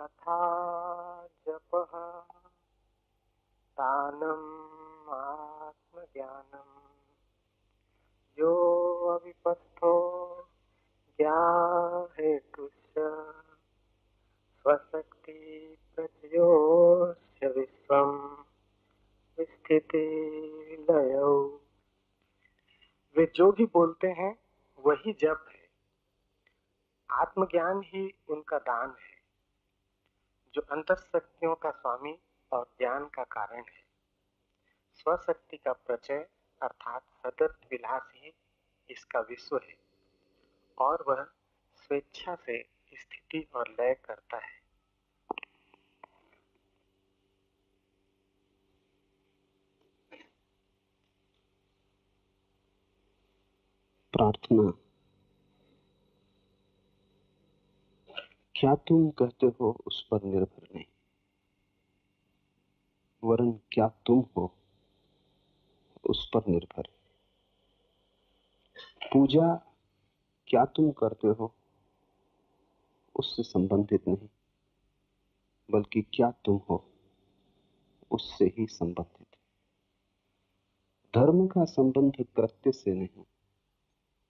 तथा जपः दानम् आत्मज्ञानम् यो अविपस्थो ज्ञाहेतुश्च स्वशक्ति प्रचयोस्य विश्वम् स्थिति लयौ। वे जो भी बोलते हैं वही जप है। आत्मज्ञान ही उनका दान है जो अंतःशक्तियों का स्वामी और ज्ञान का कारण है। स्वशक्ति का प्रचय अर्थात सतत विलास ही इसका विश्व है और वह स्वेच्छा से स्थिति और लय करता है। प्रार्थना। क्या तुम कहते हो उस पर निर्भर नहीं, वरन क्या तुम हो उस पर निर्भर। पूजा क्या तुम करते हो उससे संबंधित नहीं, बल्कि क्या तुम हो उससे ही संबंधित है। धर्म का संबंध कृत्य से नहीं,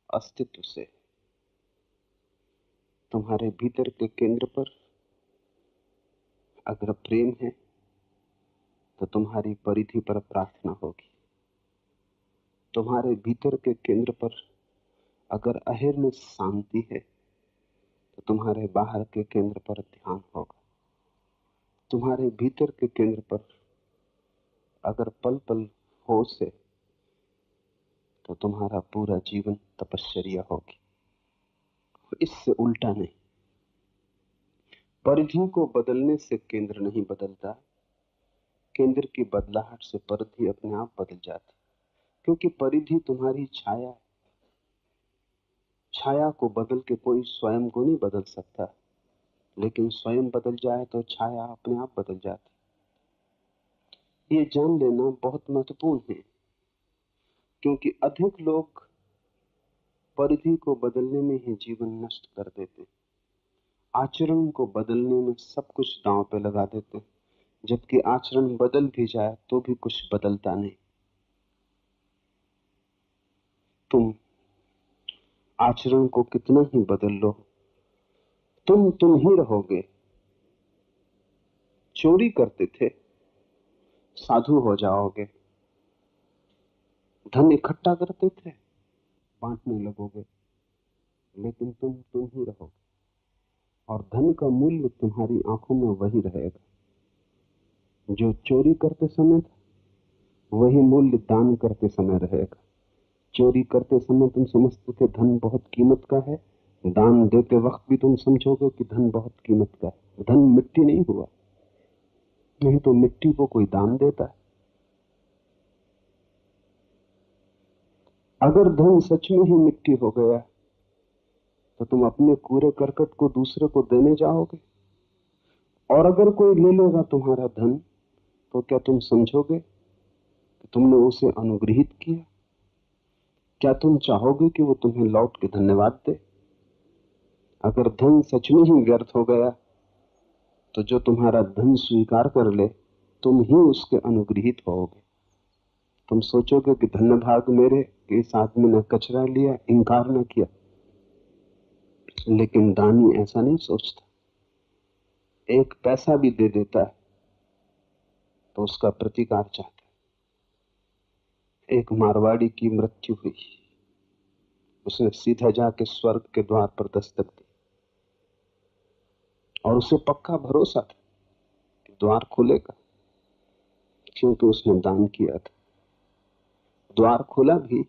अस्तित्व से। तुम्हारे भीतर के केंद्र पर अगर प्रेम है तो तुम्हारी परिधि पर प्रार्थना होगी। तुम्हारे भीतर के केंद्र पर अगर अहिर में शांति है तो तुम्हारे बाहर के केंद्र पर ध्यान होगा। तुम्हारे भीतर के केंद्र पर अगर पल पल होश है तो तुम्हारा पूरा जीवन तपश्चर्या होगी। इससे उल्टा नहीं। परिधि को बदलने से केंद्र नहीं बदलता, केंद्र की बदलाहट से परिधि अपने आप बदल जाती, क्योंकि परिधि तुम्हारी छाया है। छाया को बदल के कोई स्वयं को नहीं बदल सकता, लेकिन स्वयं बदल जाए तो छाया अपने आप बदल जाती। ये जान लेना बहुत महत्वपूर्ण है, क्योंकि अधिक लोग परिधि को बदलने में ही जीवन नष्ट कर देते, आचरण को बदलने में सब कुछ दांव पे लगा देते, जबकि आचरण बदल भी जाए तो भी कुछ बदलता नहीं। तुम आचरण को कितना ही बदल लो, तुम ही रहोगे। चोरी करते थे, साधु हो जाओगे। धन इकट्ठा करते थे, बांटने लगोगे, लेकिन तुम ही रहोगे। और धन का मूल्य तुम्हारी आंखों में वही रहेगा जो चोरी करते समय था, वही मूल्य दान करते समय रहेगा। चोरी करते समय तुम समझते थे धन बहुत कीमत का है, दान देते वक्त भी तुम समझोगे कि धन बहुत कीमत का है। धन मिट्टी नहीं हुआ, नहीं तो मिट्टी को कोई दान देता है। अगर धन सच में ही मिट्टी हो गया तो तुम अपने कूड़े करकट को दूसरे को देने जाओगे, और अगर कोई ले लेगा तुम्हारा धन तो क्या तुम समझोगे कि तुमने उसे अनुग्रहित किया? क्या तुम चाहोगे कि वो तुम्हें लौट के धन्यवाद दे? अगर धन सच में ही व्यर्थ हो गया तो जो तुम्हारा धन स्वीकार कर ले तुम ही उसके अनुग्रहित होगे। तुम सोचोगे कि धन्य भाग मेरे कि इस आदमी ने कचरा लिया, इंकार न किया। लेकिन दानी ऐसा नहीं सोचता। एक पैसा भी दे देता है तो उसका प्रतिकार चाहता है। एक मारवाड़ी की मृत्यु हुई, उसने सीधा जाके स्वर्ग के द्वार पर दस्तक दी और उसे पक्का भरोसा था कि द्वार खुलेगा, क्योंकि उसने दान किया था। द्वार खुला भी,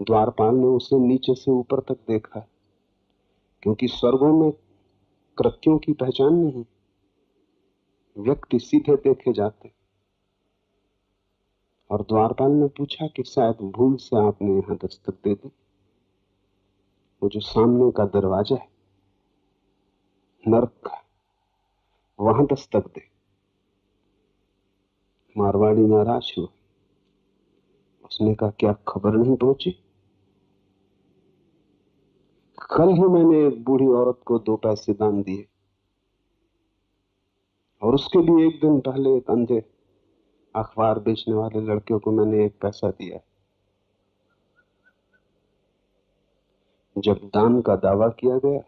द्वारपाल ने उसे नीचे से ऊपर तक देखा, क्योंकि स्वर्गों में कृत्यों की पहचान नहीं, व्यक्ति सीधे देखे जाते। और द्वारपाल ने पूछा कि शायद भूल से आपने यहां दस्तक दे दी। वो जो सामने का दरवाजा है नरक का, वहां दस्तक दे। मारवाड़ी नाराज हुआ, उसने कहा क्या खबर नहीं पहुंची? कल ही मैंने एक बूढ़ी औरत को 2 पैसे दान दिए, और उसके लिए एक दिन पहले एक अंधे अखबार बेचने वाले लड़के को मैंने 1 पैसा दिया। जब दान का दावा किया गया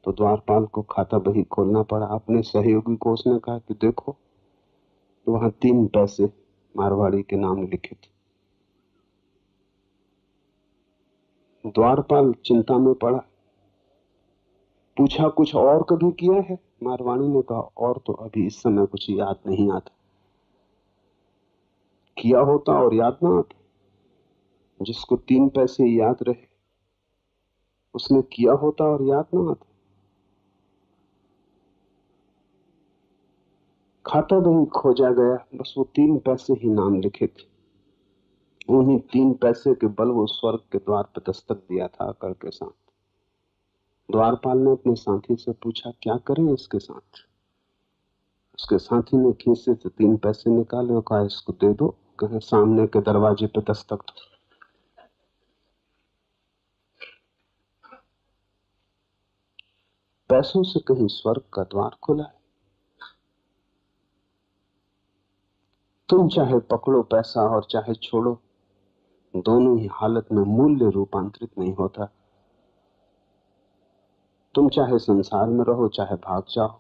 तो द्वारपाल को खाता बही खोलना पड़ा। अपने सहयोगी को उसने कहा कि देखो, तो वहां 3 पैसे मारवाड़ी के नाम लिखे थे। द्वारपाल चिंता में पड़ा, पूछा कुछ और कभी किया है? मारवाड़ी ने कहा और तो अभी इस समय कुछ याद नहीं आता। किया होता और याद ना आता? जिसको 3 पैसे याद रहे उसने किया होता और याद ना आता? खाता बही खोजा गया, बस वो 3 पैसे ही नाम लिखे थे। उन्हीं 3 पैसे के बल वो स्वर्ग के द्वार पर दस्तक दिया था अकड़ के साथ। द्वारपाल ने अपने साथी से पूछा क्या करें इसके साथ? उसके साथी ने खीसे से 3 पैसे निकाले और कहा इसको दे दो, कहे सामने के दरवाजे पे दस्तक दो। पैसों से कहीं स्वर्ग का द्वार खुला है? तुम चाहे पकड़ो पैसा और चाहे छोड़ो, दोनों ही हालत में मूल्य रूपांतरित नहीं होता। तुम चाहे संसार में रहो चाहे भाग जाओ,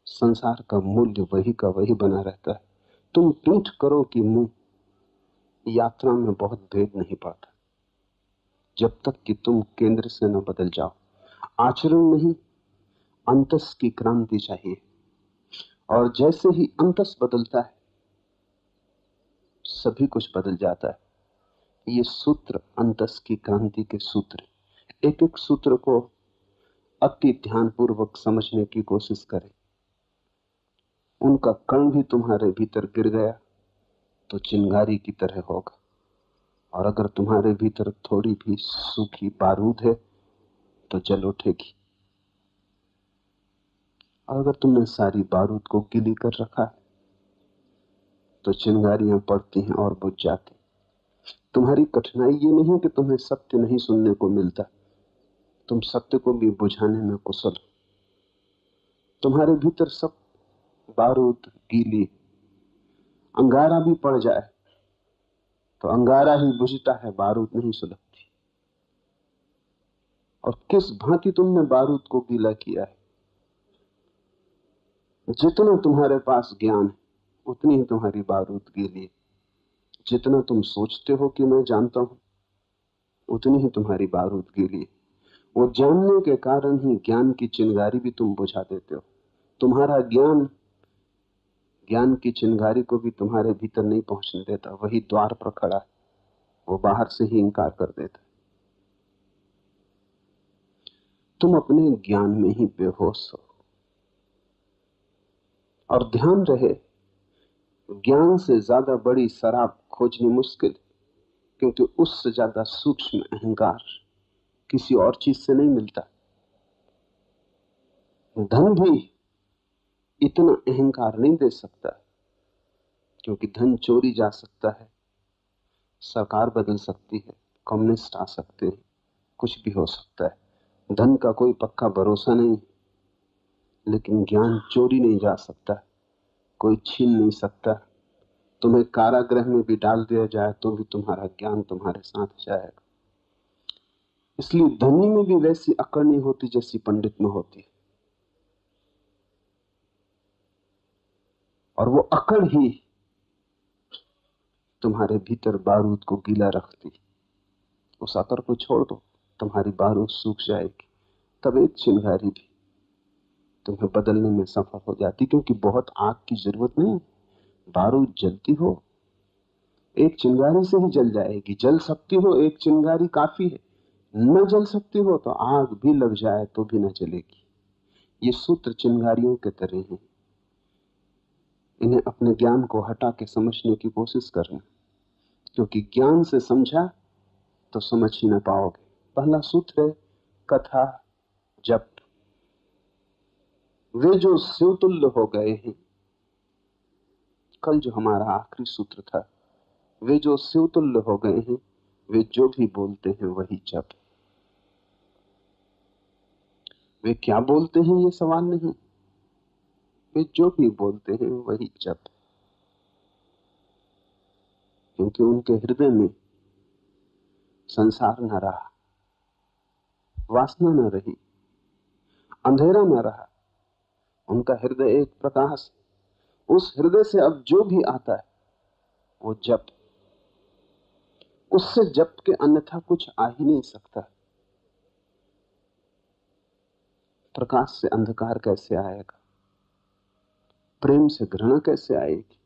संसार का मूल्य वही का वही बना रहता है। तुम पीठ करो कि मुंह, यात्रा में बहुत भेद नहीं पड़ता जब तक कि तुम केंद्र से न बदल जाओ। आचरण नहीं, अंतस की क्रांति चाहिए, और जैसे ही अंतस बदलता है सभी कुछ बदल जाता है। ये सूत्र अंतस की क्रांति के सूत्र। एक एक सूत्र को अति ध्यानपूर्वक समझने की कोशिश करें। उनका कण भी तुम्हारे भीतर गिर गया तो चिंगारी की तरह होगा, और अगर तुम्हारे भीतर थोड़ी भी सूखी बारूद है तो जल उठेगी। और अगर तुमने सारी बारूद को गीली कर रखा है तो चिंगारियां पड़ती हैं और बुझ जाती। तुम्हारी कठिनाई ये नहीं कि तुम्हें सत्य नहीं सुनने को मिलता, तुम सत्य को भी बुझाने में कुशल हो। तुम्हारे भीतर सब बारूद गीली, अंगारा भी पड़ जाए तो अंगारा ही बुझता है, बारूद नहीं सुलगती। और किस भांति तुमने बारूद को गीला किया है? जितना तुम्हारे पास ज्ञान है उतनी ही तुम्हारी बारूद गीली है। जितना तुम सोचते हो कि मैं जानता हूं उतनी ही तुम्हारी बारूद गीली है। वो जानने के कारण ही ज्ञान की चिंगारी भी तुम बुझा देते हो। तुम्हारा ज्ञान ज्ञान की चिंगारी को भी तुम्हारे भीतर नहीं पहुंचने देता, वही द्वार पर खड़ा है, वो बाहर से ही इंकार कर देता। तुम अपने ज्ञान में ही बेहोश हो। और ध्यान रहे, ज्ञान से ज्यादा बड़ी शराब खोजनी मुश्किल, क्योंकि उससे ज्यादा सूक्ष्म अहंकार किसी और चीज से नहीं मिलता। धन भी इतना अहंकार नहीं दे सकता, क्योंकि धन चोरी जा सकता है, सरकार बदल सकती है, कम्युनिस्ट आ सकते हैं, कुछ भी हो सकता है। धन का कोई पक्का भरोसा नहीं, लेकिन ज्ञान चोरी नहीं जा सकता, कोई छीन नहीं सकता। तुम्हें कारागृह में भी डाल दिया जाए तो भी तुम्हारा ज्ञान तुम्हारे साथ जाएगा। इसलिए धनी में भी वैसी अकड़ नहीं होती जैसी पंडित में होती है, और वो अकड़ ही तुम्हारे भीतर बारूद को गीला रखती। उस अकड़ को छोड़ दो, तुम्हारी बारूद सूख जाएगी, तब एक चिंगारी भी तुम्हें बदलने में सफल हो जाती, क्योंकि बहुत आग की जरूरत नहीं, बारूद जलती हो एक चिंगारी से ही जल जाएगी। जल सकती हो एक चिंगारी काफी है, न जल सकती हो तो आग भी लग जाए तो भी न जलेगी। ये सूत्र चिंगारियों के तरह हैं, इन्हें अपने ज्ञान को हटा के समझने की कोशिश करना, क्योंकि ज्ञान से समझा तो समझ ही ना पाओगे। पहला सूत्र है कथा जप। वे जो शिवतुल्य हो गए हैं, कल जो हमारा आखिरी सूत्र था, वे जो शिवतुल्य हो गए हैं, वे जो भी बोलते हैं वही जप। वे क्या बोलते हैं ये सवाल नहीं, वे जो भी बोलते हैं वही जप, क्योंकि उनके हृदय में संसार न रहा, वासना न रही, अंधेरा न रहा। उनका हृदय एक प्रकाश, उस हृदय से अब जो भी आता है वो जप, उससे जप के अन्यथा कुछ आ ही नहीं सकता। प्रकाश से अंधकार कैसे आएगा? प्रेम से घृणा कैसे आएगी?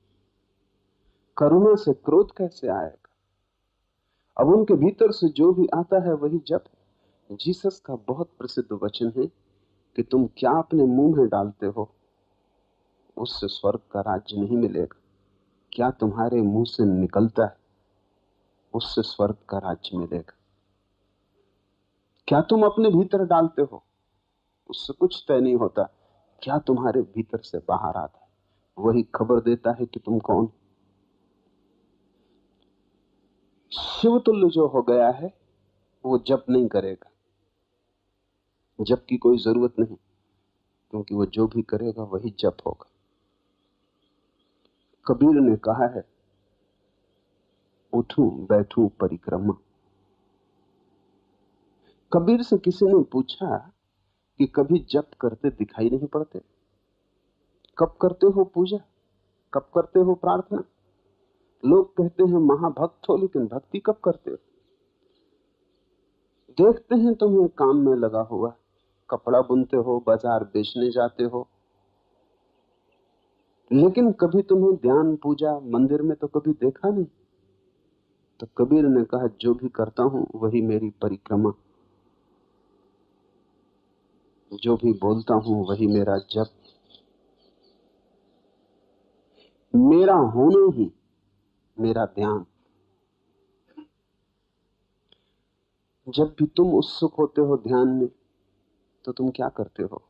करुणा से क्रोध कैसे आएगा? अब उनके भीतर से जो भी आता है वही जप। जीसस का बहुत प्रसिद्ध वचन है कि तुम क्या अपने मुंह में डालते हो उससे स्वर्ग का राज्य नहीं मिलेगा, क्या तुम्हारे मुंह से निकलता है उससे स्वर्ग का राज्य मिलेगा। क्या तुम अपने भीतर डालते हो उससे कुछ तय नहीं होता, क्या तुम्हारे भीतर से बाहर आता है वही खबर देता है कि तुम कौन। शिवतुल्य जो हो गया है वो जप नहीं करेगा, जप की कोई जरूरत नहीं, क्योंकि वो जो भी करेगा वही जप होगा। कबीर ने कहा है, उठूं बैठूं परिक्रमा। कबीर से किसी ने पूछा कि कभी जप करते दिखाई नहीं पड़ते? कब करते हो पूजा, कब करते हो प्रार्थना? लोग कहते हैं महाभक्त हो, लेकिन भक्ति कब करते हो? देखते हैं तुम्हें काम में लगा हुआ, कपड़ा बुनते हो, बाजार बेचने जाते हो, लेकिन कभी तुम्हें ध्यान पूजा मंदिर में तो कभी देखा नहीं। तो कबीर ने कहा, जो भी करता हूं वही मेरी परिक्रमा, जो भी बोलता हूं वही मेरा जप, मेरा होना ही मेरा ध्यान। जब भी तुम उत्सुक होते हो ध्यान में तो तुम क्या करते हो?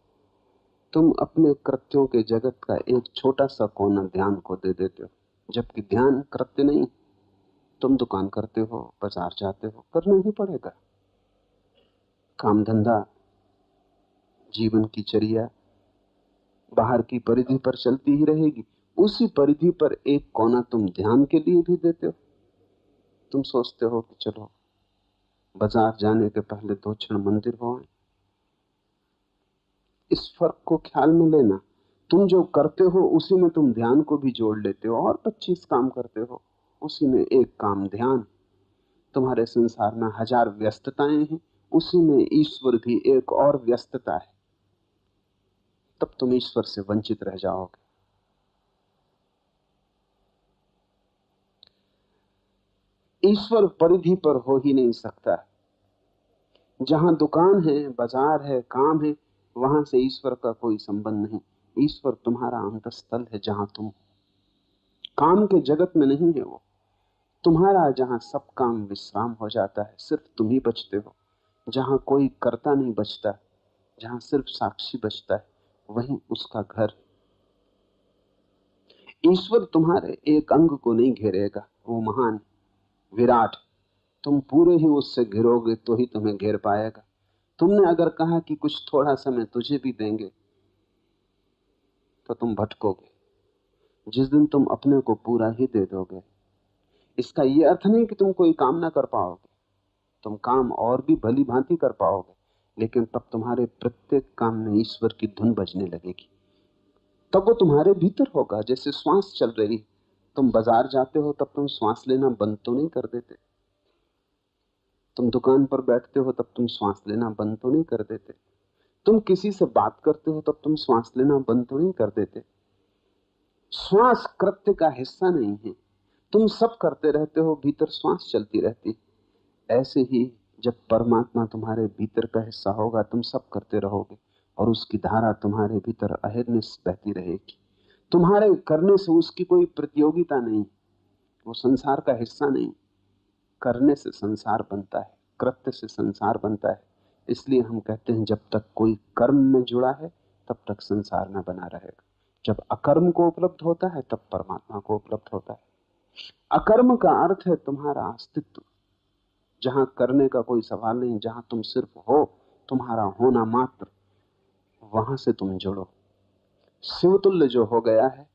तुम अपने कृत्यों के जगत का एक छोटा सा कोना ध्यान को दे देते हो, जबकि ध्यान कृत्य नहीं। तुम दुकान करते हो, बाजार जाते हो, करना ही पड़ेगा। काम धंधा, जीवन की चर्या बाहर की परिधि पर चलती ही रहेगी, उसी परिधि पर एक कोना तुम ध्यान के लिए भी देते हो। तुम सोचते हो कि चलो बाजार जाने के पहले 2 क्षण मंदिर हो आए। इस फर्क को ख्याल में लेना, तुम जो करते हो उसी में तुम ध्यान को भी जोड़ लेते हो, और 25 काम करते हो, उसी में एक काम ध्यान। तुम्हारे संसार में 1000 व्यस्तताएं हैं, उसी में ईश्वर भी एक और व्यस्तता है। तब तुम ईश्वर से वंचित रह जाओगे। ईश्वर परिधि पर हो ही नहीं सकता। जहां दुकान है, बाजार है, काम है, वहां से ईश्वर का कोई संबंध नहीं। ईश्वर तुम्हारा अंतस्थल है, जहां तुम काम के जगत में नहीं है। वो तुम्हारा जहां सब काम विश्राम हो जाता है, सिर्फ तुम ही बचते हो, जहां कोई कर्ता नहीं बचता, जहां सिर्फ साक्षी बचता है, वही उसका घर। ईश्वर तुम्हारे एक अंग को नहीं घेरेगा, वो महान विराट, तुम पूरे ही उससे घिरोगे तो ही तुम्हें घेर पाएगा। तुमने अगर कहा कि कुछ थोड़ा समय तुझे भी देंगे तो तुम भटकोगे। जिस दिन तुम अपने को पूरा ही दे दोगे, इसका यह अर्थ नहीं कि तुम कोई काम ना कर पाओगे, तुम काम और भी भली भांति कर पाओगे, लेकिन तब तुम्हारे प्रत्येक काम में ईश्वर की धुन बजने लगेगी। तब वो तुम्हारे भीतर होगा, जैसे श्वास चल रही। तुम बाजार जाते हो तब तुम श्वास लेना बंद तो नहीं कर देते, तुम दुकान पर बैठते हो तब तुम श्वास लेना बंद तो नहीं कर देते, तुम किसी से बात करते हो तब तुम श्वास लेना बंद तो नहीं कर देते। श्वास कृत्य का हिस्सा नहीं है, तुम सब करते रहते हो, भीतर श्वास चलती रहती। ऐसे ही जब परमात्मा तुम्हारे भीतर का हिस्सा होगा, तुम सब करते रहोगे और उसकी धारा तुम्हारे भीतर अहिर्निश बहती रहेगी। तुम्हारे करने से उसकी कोई प्रतियोगिता नहीं, वो संसार का हिस्सा नहीं। करने से संसार बनता है, कृत्य से संसार बनता है। इसलिए हम कहते हैं जब तक कोई कर्म में जुड़ा है तब तक संसार में बना रहेगा। जब अकर्म को उपलब्ध होता है तब परमात्मा को उपलब्ध होता है। अकर्म का अर्थ है तुम्हारा अस्तित्व, जहां करने का कोई सवाल नहीं, जहां तुम सिर्फ हो, तुम्हारा होना मात्र, वहां से तुम जुड़ो। शिवतुल्य जो हो गया है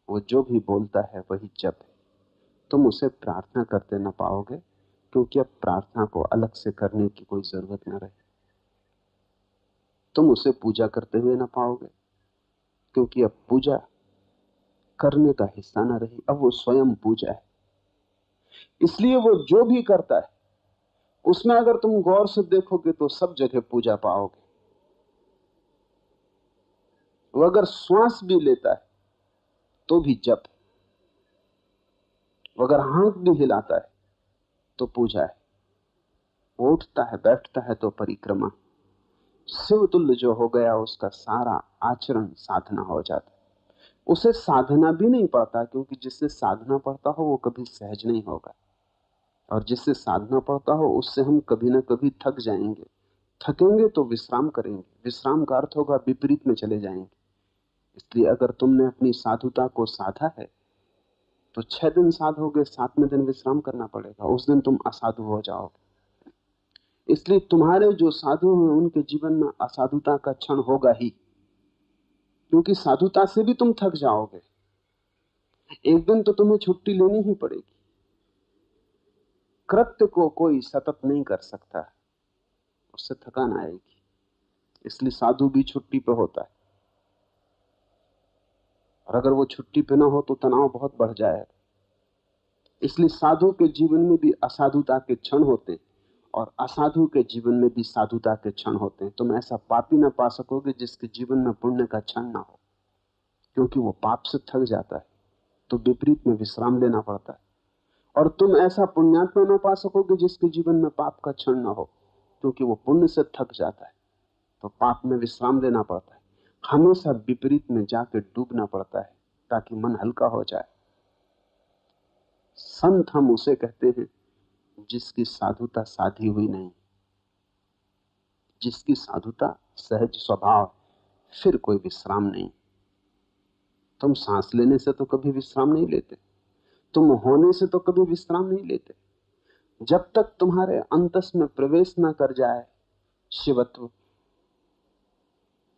वो जो भी बोलता है वही जप है। तुम उसे प्रार्थना करते न पाओगे, क्योंकि अब प्रार्थना को अलग से करने की कोई जरूरत न रही। तुम उसे पूजा करते हुए न पाओगे, क्योंकि अब पूजा करने का हिस्सा न रही, अब वो स्वयं पूजा है। इसलिए वो जो भी करता है उसमें अगर तुम गौर से देखोगे तो सब जगह पूजा पाओगे। वो अगर श्वास भी लेता है तो भी जप है, वो अगर हाथ भी हिलाता है तो पूजा है, वो उठता है बैठता है तो परिक्रमा। शिवतुल्य जो हो गया उसका सारा आचरण साधना हो जाता है। उसे साधना भी नहीं पड़ता, क्योंकि जिससे साधना पड़ता हो वो कभी सहज नहीं होगा, और जिससे साधना पड़ता हो उससे हम कभी ना कभी थक जाएंगे। थकेंगे तो विश्राम करेंगे, विश्राम का अर्थ होगा विपरीत में चले जाएंगे। इसलिए अगर तुमने अपनी साधुता को साधा है तो 6 दिन साधोगे, 7वें दिन विश्राम करना पड़ेगा, उस दिन तुम असाधु हो जाओगे। इसलिए तुम्हारे जो साधु हैं उनके जीवन में असाधुता का क्षण होगा ही, क्योंकि साधुता से भी तुम थक जाओगे। एक दिन तो तुम्हें छुट्टी लेनी ही पड़ेगी। कृत्य को कोई सतत नहीं कर सकता, उससे थकान आएगी। इसलिए साधु भी छुट्टी पे होता है, और अगर वो छुट्टी पे ना हो तो तनाव बहुत बढ़ जाएगा। इसलिए साधु के जीवन में भी असाधुता के क्षण होते हैं, और असाधु के जीवन में भी साधुता के क्षण होते हैं। तुम ऐसा पापी ना पा सकोगे जिसके जीवन में पुण्य का क्षण ना हो, क्योंकि वो पाप से थक जाता है तो विपरीत में विश्राम लेना पड़ता है। और तुम ऐसा पुण्यात्मा ना पा सकोगे जिसके जीवन में पाप का क्षण ना हो, क्योंकि वो पुण्य से थक जाता है तो पाप में विश्राम लेना पड़ता है। हमेशा विपरीत में जाकर डूबना पड़ता है ताकि मन हल्का हो जाए। संत हम उसे कहते हैं जिसकी साधुता साधी हुई नहीं, जिसकी साधुता सहज स्वभाव, फिर कोई विश्राम नहीं। तुम सांस लेने से तो कभी विश्राम नहीं लेते, तुम होने से तो कभी विश्राम नहीं लेते। जब तक तुम्हारे अंतस में प्रवेश न कर जाए शिवत्व,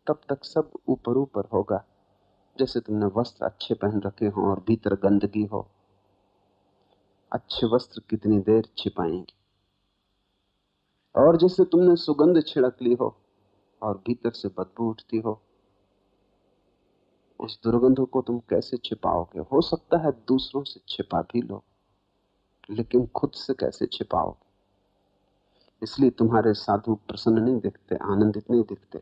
तब तक सब ऊपर ऊपर होगा। जैसे तुमने वस्त्र अच्छे पहन रखे हो और भीतर गंदगी हो, अच्छे वस्त्र कितनी देर छिपाएंगे। और जैसे तुमने सुगंध छिड़क ली हो और भीतर से बदबू उठती हो, उस दुर्गंध को तुम कैसे छिपाओगे? हो सकता है दूसरों से छिपा भी लो, लेकिन खुद से कैसे छिपाओगे? इसलिए तुम्हारे साधु प्रसन्न नहीं दिखते, आनंदित नहीं दिखते।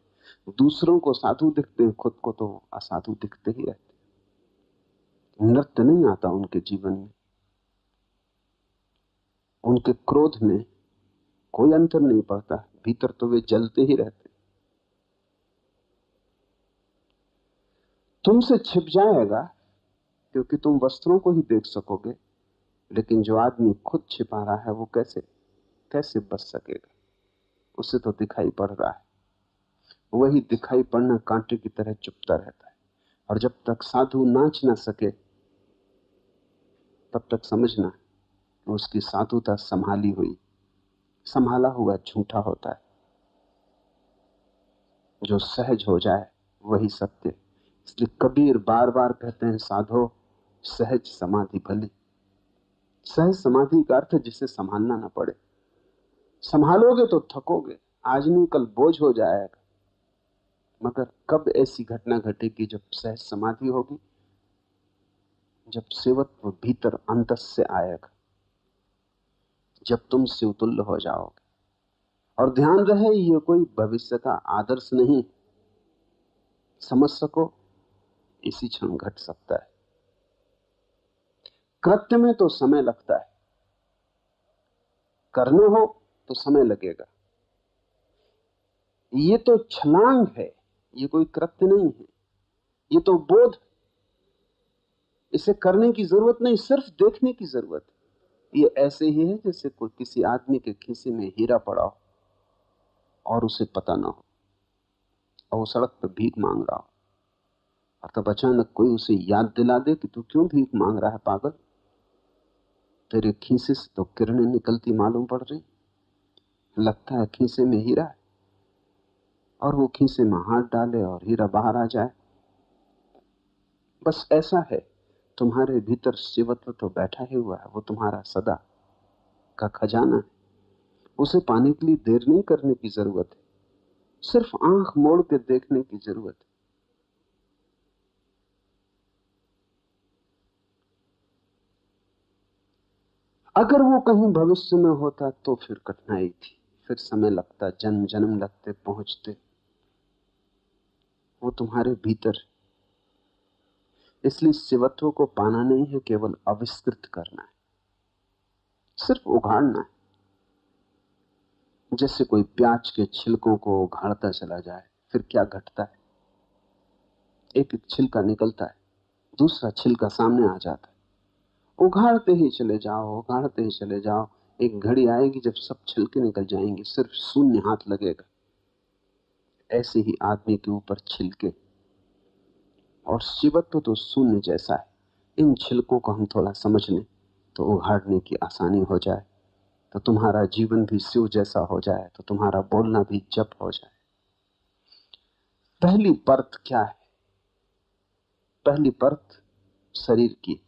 दूसरों को साधु दिखते हैं, खुद को तो असाधु दिखते ही रहते। नृत्य नहीं आता उनके जीवन में, उनके क्रोध में कोई अंतर नहीं पड़ता, भीतर तो वे जलते ही रहते। तुमसे छिप जाएगा क्योंकि तुम वस्त्रों को ही देख सकोगे, लेकिन जो आदमी खुद छिपा रहा है वो कैसे कैसे बच सकेगा? उसे तो दिखाई पड़ रहा है, वही दिखाई पड़ना कांटे की तरह चुभता रहता है। और जब तक साधु नाच ना सके तब तक समझना कि उसकी साधुता संभाली हुई, संभाला हुआ झूठा होता है। जो सहज हो जाए वही सत्य। इसलिए कबीर बार बार कहते हैं, साधो सहज समाधि भली। सहज समाधि का अर्थ जिसे संभालना ना पड़े। संभालोगे तो थकोगे, आज नहीं कल बोझ हो जाएगा, मगर कब ऐसी घटना घटेगी जब सहज समाधि होगी? जब शिवत्व भीतर अंतस से आएगा, जब तुम शिवतुल्य हो जाओगे। और ध्यान रहे, ये कोई भविष्य का आदर्श नहीं, समझ सको इसी क्षण घट सकता है। कृत्य में तो समय लगता है, करने हो तो समय लगेगा। ये तो छलांग है, ये कोई कृत्य नहीं है, ये तो बोध। इसे करने की जरूरत नहीं, सिर्फ देखने की जरूरत है। ये ऐसे ही है जैसे कोई किसी आदमी के खीसे में हीरा पड़ा हो और उसे पता ना हो, और वो सड़क पर भीख मांग रहा हो, और तब अचानक कोई उसे याद दिला दे कि तू क्यों भीख मांग रहा है पागल, तेरे खीसे से तो किरणें निकलती मालूम पड़ रही, लगता है खीसे में हीरा है। और वो खीसे में हाथ डाले और हीरा बाहर आ जाए, बस ऐसा है, तुम्हारे भीतर शिवत्व तो बैठा ही हुआ है, वो तुम्हारा सदा का खजाना है। उसे पाने के लिए देर नहीं करने की जरूरत है, सिर्फ आंख मोड़ के देखने की जरूरत है। अगर वो कहीं भविष्य में होता तो फिर कठिनाई थी, फिर समय लगता, जन्म जन्म लगते पहुंचते। वो तुम्हारे भीतर, इसलिए शिवत्व को पाना नहीं है, केवल आविष्कृत करना है, सिर्फ उघाड़ना है। जैसे कोई प्याज के छिलकों को उघाड़ता चला जाए, फिर क्या घटता है, एक एक छिलका निकलता है, दूसरा छिलका सामने आ जाता है। उघाड़ते ही चले जाओ, उघाड़ते ही चले जाओ, एक घड़ी आएगी जब सब छिलके निकल जाएंगे, सिर्फ शून्य हाथ लगेगा। ऐसे ही आदमी के ऊपर छिलके, और शिवत्व तो शून्य जैसा है। इन छिलकों को हम थोड़ा समझ लें तो उघाड़ने की आसानी हो जाए, तो तुम्हारा जीवन भी शिव जैसा हो जाए, तो तुम्हारा बोलना भी जप हो जाए। पहली परत क्या है? पहली परत शरीर की,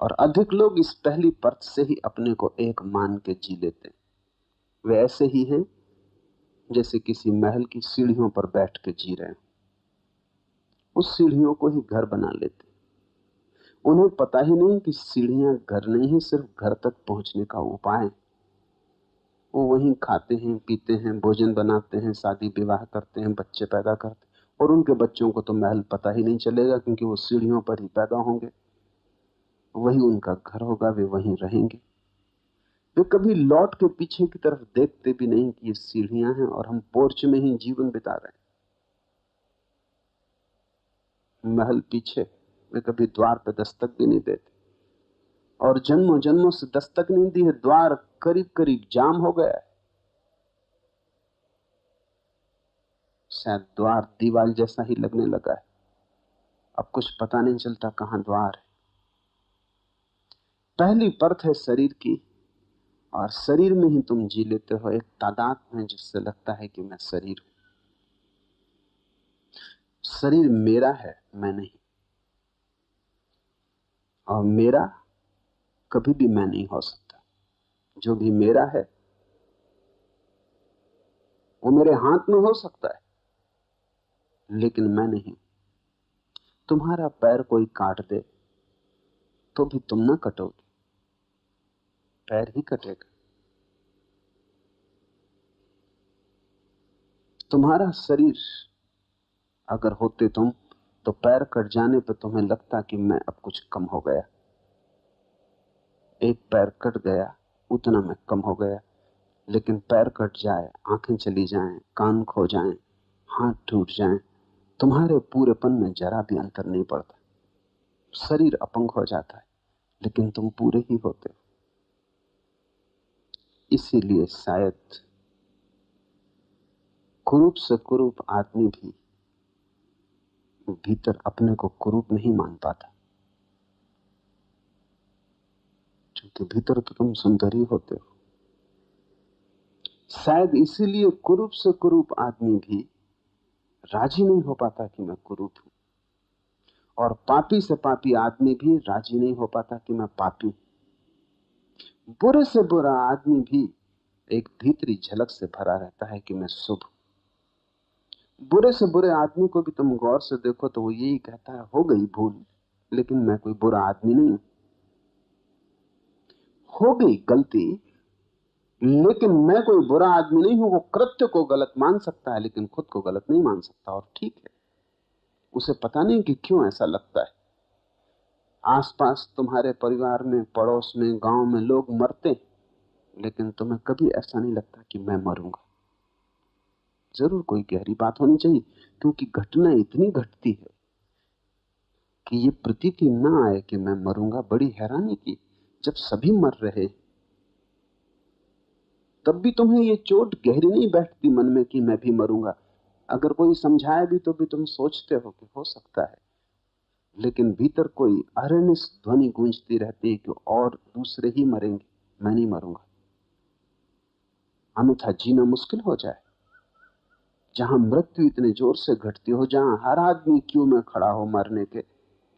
और अधिक लोग इस पहली परत से ही अपने को एक मान के जी लेते हैं। वे ऐसे ही हैं जैसे किसी महल की सीढ़ियों पर बैठ के जी रहे हैं, उस सीढ़ियों को ही घर बना लेते। उन्हें पता ही नहीं कि सीढ़ियां घर नहीं है, सिर्फ घर तक पहुंचने का उपाय है। वो वहीं खाते हैं, पीते हैं, भोजन बनाते हैं, शादी विवाह करते हैं, बच्चे पैदा करते हैं, और उनके बच्चों को तो महल पता ही नहीं चलेगा, क्योंकि वो सीढ़ियों पर ही पैदा होंगे, वही उनका घर होगा, वे वहीं रहेंगे। वे कभी लौट के पीछे की तरफ देखते भी नहीं कि ये सीढ़ियां हैं और हम पोर्च में ही जीवन बिता रहे हैं। महल पीछे, वे कभी द्वार पे दस्तक भी नहीं देते, और जन्मों जन्मों से दस्तक नहीं दी है, द्वार करीब करीब जाम हो गया है। शायद द्वार दीवार जैसा ही लगने लगा है, अब कुछ पता नहीं चलता कहां द्वार है। पहली परत है शरीर की, और शरीर में ही तुम जी लेते हो एक तादाद में, जिससे लगता है कि मैं शरीर हूं। शरीर मेरा है, मैं नहीं, और मेरा कभी भी मैं नहीं हो सकता। जो भी मेरा है वो मेरे हाथ में हो सकता है, लेकिन मैं नहीं। तुम्हारा पैर कोई काट दे तो भी तुम ना कटोगे, पैर ही कटेगा। तुम्हारा शरीर अगर होते तुम, तो पैर कट जाने पर तुम्हें लगता कि मैं अब कुछ कम हो गया। एक पैर कट गया, उतना मैं कम हो गया। लेकिन पैर कट जाए, आंखें चली जाएं, कान खो जाएं, हाथ टूट जाएं, तुम्हारे पूरेपन में जरा भी अंतर नहीं पड़ता। शरीर अपंग हो जाता है, लेकिन तुम पूरे ही होते हो। इसीलिए शायद कुरूप से कुरूप आदमी भी भीतर अपने को कुरूप नहीं मान पाता, क्योंकि भीतर तो तुम सुंदर ही होते हो। शायद इसीलिए कुरूप से कुरूप आदमी भी राजी नहीं हो पाता कि मैं कुरूप हूं, और पापी से पापी आदमी भी राजी नहीं हो पाता कि मैं पापी हूं। बुरे से बुरा आदमी भी एक भीतरी झलक से भरा रहता है कि मैं शुभ हूं। बुरे से बुरे आदमी को भी तुम गौर से देखो तो वो यही कहता है, हो गई भूल, लेकिन मैं कोई बुरा आदमी नहीं हूं। हो गई गलती, लेकिन मैं कोई बुरा आदमी नहीं हूं। वो कृत्य को गलत मान सकता है, लेकिन खुद को गलत नहीं मान सकता, और ठीक है। उसे पता नहीं कि क्यों ऐसा लगता है। आसपास तुम्हारे परिवार में, पड़ोस में, गांव में लोग मरते, लेकिन तुम्हें कभी ऐसा नहीं लगता कि मैं मरूंगा। जरूर कोई गहरी बात होनी चाहिए, क्योंकि घटना इतनी घटती है कि ये प्रतीति ना आए कि मैं मरूंगा। बड़ी हैरानी की, जब सभी मर रहे तब भी तुम्हें ये चोट गहरी नहीं बैठती मन में कि मैं भी मरूंगा। अगर कोई समझाए भी तो भी तुम सोचते हो कि हो सकता है, लेकिन भीतर कोई अरनिस ध्वनि गूंजती रहती है कि और दूसरे ही मरेंगे, मैं नहीं मरूंगा, अन्यथा जीना मुश्किल हो जाए। जहां मृत्यु इतने जोर से घटती हो, जहां हर आदमी क्यू में खड़ा हो मरने के,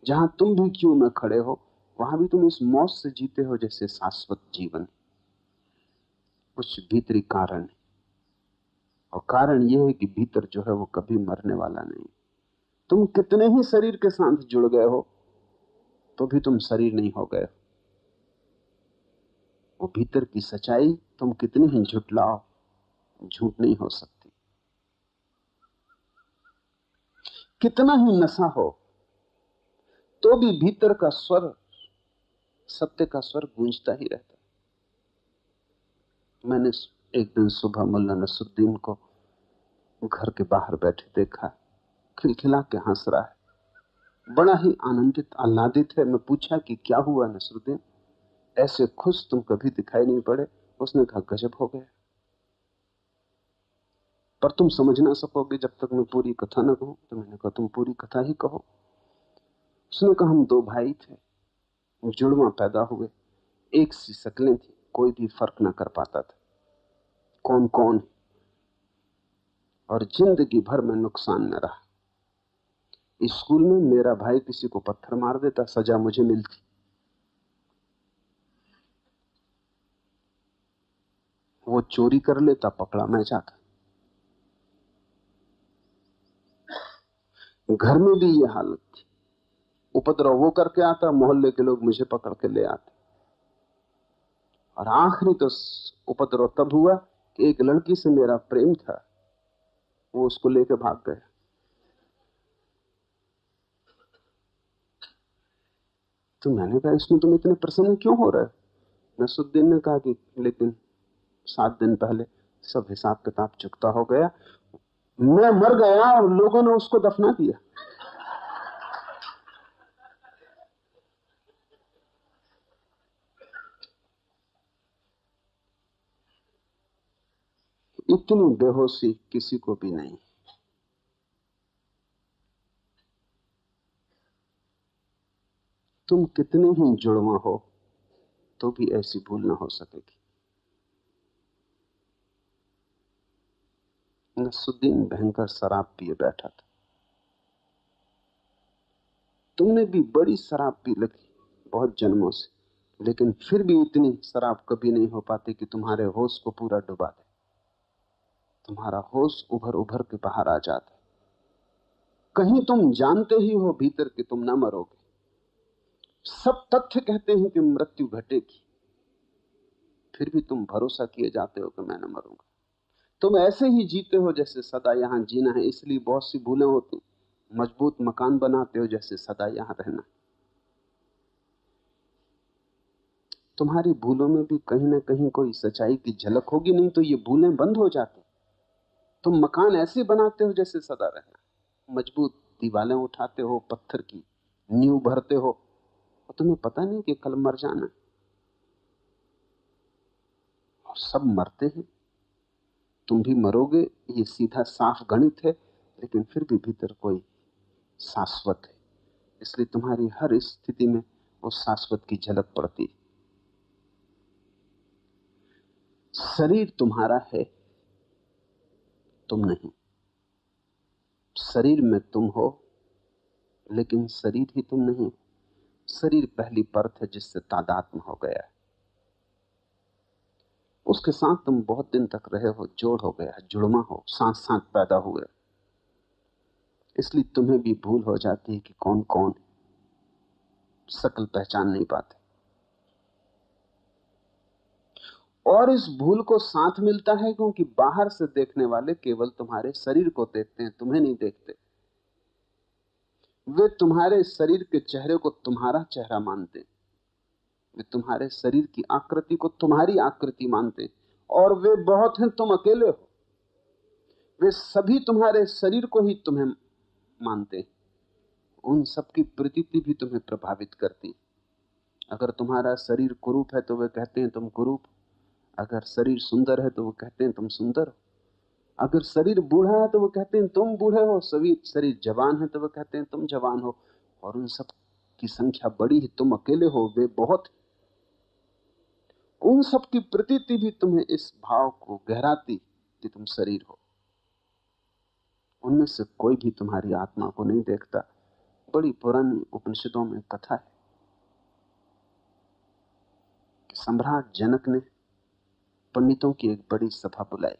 जहां तुम भी क्यू में खड़े हो, वहां भी तुम इस मौत से जीते हो जैसे शाश्वत जीवन। कुछ भीतरी कारण है, और कारण यह है कि भीतर जो है वो कभी मरने वाला नहीं। तुम कितने ही शरीर के साथ जुड़ गए हो तो भी तुम शरीर नहीं हो गए। वो भीतर की सच्चाई तुम कितनी ही झुटलाओ, झूठ नहीं हो सकती। कितना ही नशा हो तो भी भीतर का स्वर, सत्य का स्वर गूंजता ही रहता है। मैंने एक दिन सुबह मुल्ला नसरुद्दीन को घर के बाहर बैठे देखा, खिलखिला के हंस रहा है, बड़ा ही आनंदित आह्लादित है। मैं पूछा कि क्या हुआ नसरुद्दीन, ऐसे खुश तुम कभी दिखाई नहीं पड़े। उसने कहा गजब हो गया, पर तुम समझ ना सकोगे जब तक मैं पूरी कथा न कहूं। तो मैंने कहा तुम पूरी कथा ही कहो। उसने कहा हम दो भाई थे, जुड़वा पैदा हुए, एक सी शक्लें थी, कोई भी फर्क ना कर पाता था कौन कौन, और जिंदगी भर में नुकसान में रहा। स्कूल में मेरा भाई किसी को पत्थर मार देता, सजा मुझे मिलती। वो चोरी कर लेता, पकड़ा मैं जाता। घर में भी ये हालत थी, उपद्रव वो करके आता, मोहल्ले के लोग मुझे पकड़ के ले आते। और आखिरी तो उपद्रव तब हुआ कि एक लड़की से मेरा प्रेम था, वो उसको लेके भाग गया। तो मैंने कहा इसमें तुम इतने प्रसन्न क्यों हो रहे? नसरुद्दीन ने कहा कि लेकिन 7 दिन पहले सब हिसाब किताब चुकता हो गया, मैं मर गया और लोगों ने उसको दफना दिया। इतनी बेहोशी किसी को भी नहीं। तुम कितने ही जुड़वा हो तो भी ऐसी भूल ना हो सकेगी। नसरुद्दीन भयंकर शराब पिए बैठा था। तुमने भी बड़ी शराब पी रखी बहुत जन्मों से, लेकिन फिर भी इतनी शराब कभी नहीं हो पाती कि तुम्हारे होश को पूरा डुबा दे। तुम्हारा होश उभर उभर के बाहर आ जाता। कहीं तुम जानते ही हो भीतर कि तुम ना मरोगे, सब तथ्य कहते हैं कि मृत्यु घटेगी, फिर भी तुम भरोसा किए जाते हो कि मैं न मरूंगा। तुम ऐसे ही जीते हो जैसे सदा यहां जीना है, इसलिए बहुत सी भूलें होती। मजबूत मकान बनाते हो जैसे सदा यहां रहना। तुम्हारी भूलों में भी कहीं ना कहीं कोई सच्चाई की झलक होगी, नहीं तो ये भूलें बंद हो जाती। तुम मकान ऐसे बनाते हो जैसे सदा रहना, मजबूत दीवारें उठाते हो, पत्थर की नींव भरते हो, और तुम्हें पता नहीं कि कल मर जाना। और सब मरते हैं, तुम भी मरोगे, ये सीधा साफ गणित है। लेकिन फिर भी भीतर कोई शाश्वत है, इसलिए तुम्हारी हर स्थिति में उस शाश्वत की झलक पड़ती है। शरीर तुम्हारा है, तुम नहीं। शरीर में तुम हो, लेकिन शरीर ही तुम नहीं। शरीर पहली परत है जिससे तादात्म्य हो गया है, उसके साथ तुम बहुत दिन तक रहे हो, जोड़ हो गया, जुड़मा हो, साथ साथ पैदा हुए। इसलिए तुम्हें भी भूल हो जाती है कि कौन कौन है, शक्ल पहचान नहीं पाते। और इस भूल को साथ मिलता है क्योंकि बाहर से देखने वाले केवल तुम्हारे शरीर को देखते हैं, तुम्हें नहीं देखते। वे तुम्हारे शरीर के चेहरे को तुम्हारा चेहरा मानते, वे तुम्हारे शरीर की आकृति को तुम्हारी आकृति मानते, और वे बहुत हैं, तुम अकेले हो। वे सभी तुम्हारे शरीर को ही तुम्हें मानते, उन सबकी प्रतीति भी तुम्हें प्रभावित करती। अगर तुम्हारा शरीर कुरूप है तो वे कहते हैं तुम कुरूप, अगर शरीर सुंदर है तो वो कहते हैं तुम सुंदर हो, अगर शरीर बूढ़ा है तो वो कहते हैं तुम बूढ़े हो, सभी शरीर जवान है तो वो कहते हैं तुम जवान हो। और उन सब की संख्या बड़ी है, तुम अकेले हो, वे बहुत। उन सब की प्रतीति भी तुम्हें इस भाव को गहराती कि तुम शरीर हो। उनमें से कोई भी तुम्हारी आत्मा को नहीं देखता। बड़ी पुरानी उपनिषदों में कथा है कि सम्राट जनक ने पंडितों की एक बड़ी सभा बुलाई,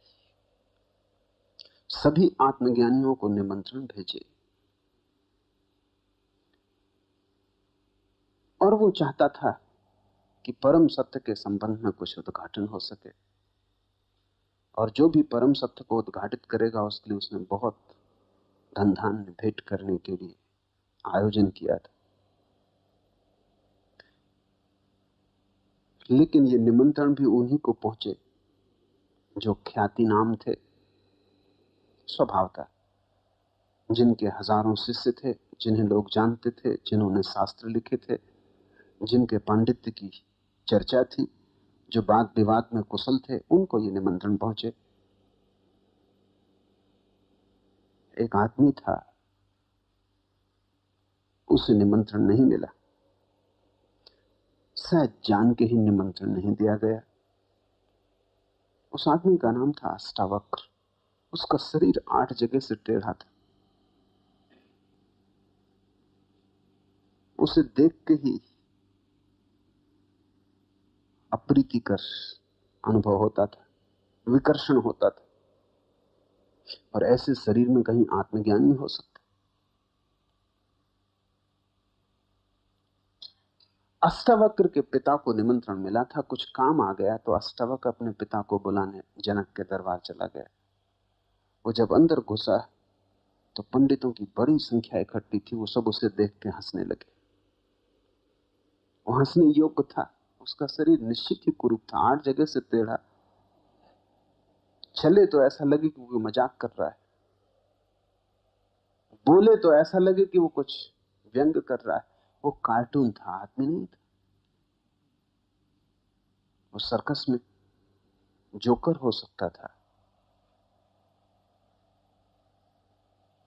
सभी आत्मज्ञानियों को निमंत्रण भेजे, और वो चाहता था कि परम सत्य के संबंध में कुछ उद्घाटन हो सके, और जो भी परम सत्य को उद्घाटित करेगा उसके लिए उसने बहुत धन धान्य भेंट करने के लिए आयोजन किया था। लेकिन ये निमंत्रण भी उन्हीं को पहुंचे जो ख्याति नाम थे, स्वभाव था, जिनके हजारों शिष्य थे, जिन्हें लोग जानते थे, जिन्होंने शास्त्र लिखे थे, जिनके पांडित्य की चर्चा थी, जो वाद विवाद में कुशल थे, उनको ये निमंत्रण पहुंचे। एक आदमी था, उसे निमंत्रण नहीं मिला, शायद जान के ही निमंत्रण नहीं दिया गया। उस आदमी का नाम था अष्टावक्र। उसका शरीर 8 जगह से टेढ़ा था। उसे देख के ही अप्रीतिकर अनुभव होता था, विकर्षण होता था, और ऐसे शरीर में कहीं आत्मज्ञान नहीं हो सकता। अष्टावक्र के पिता को निमंत्रण मिला था, कुछ काम आ गया तो अष्टावक्र अपने पिता को बुलाने जनक के दरबार चला गया। वो जब अंदर घुसा तो पंडितों की बड़ी संख्या इकट्ठी थी। वो सब उसे देख के हंसने लगे। वो हंसने योग्य था, उसका शरीर निश्चित ही कुरूप था, 8 जगह से टेढ़ा। चले तो ऐसा लगे कि वो मजाक कर रहा है, बोले तो ऐसा लगे कि वो कुछ व्यंग कर रहा है। वो कार्टून था, आदमी नहीं था। वो सर्कस में जोकर हो सकता था।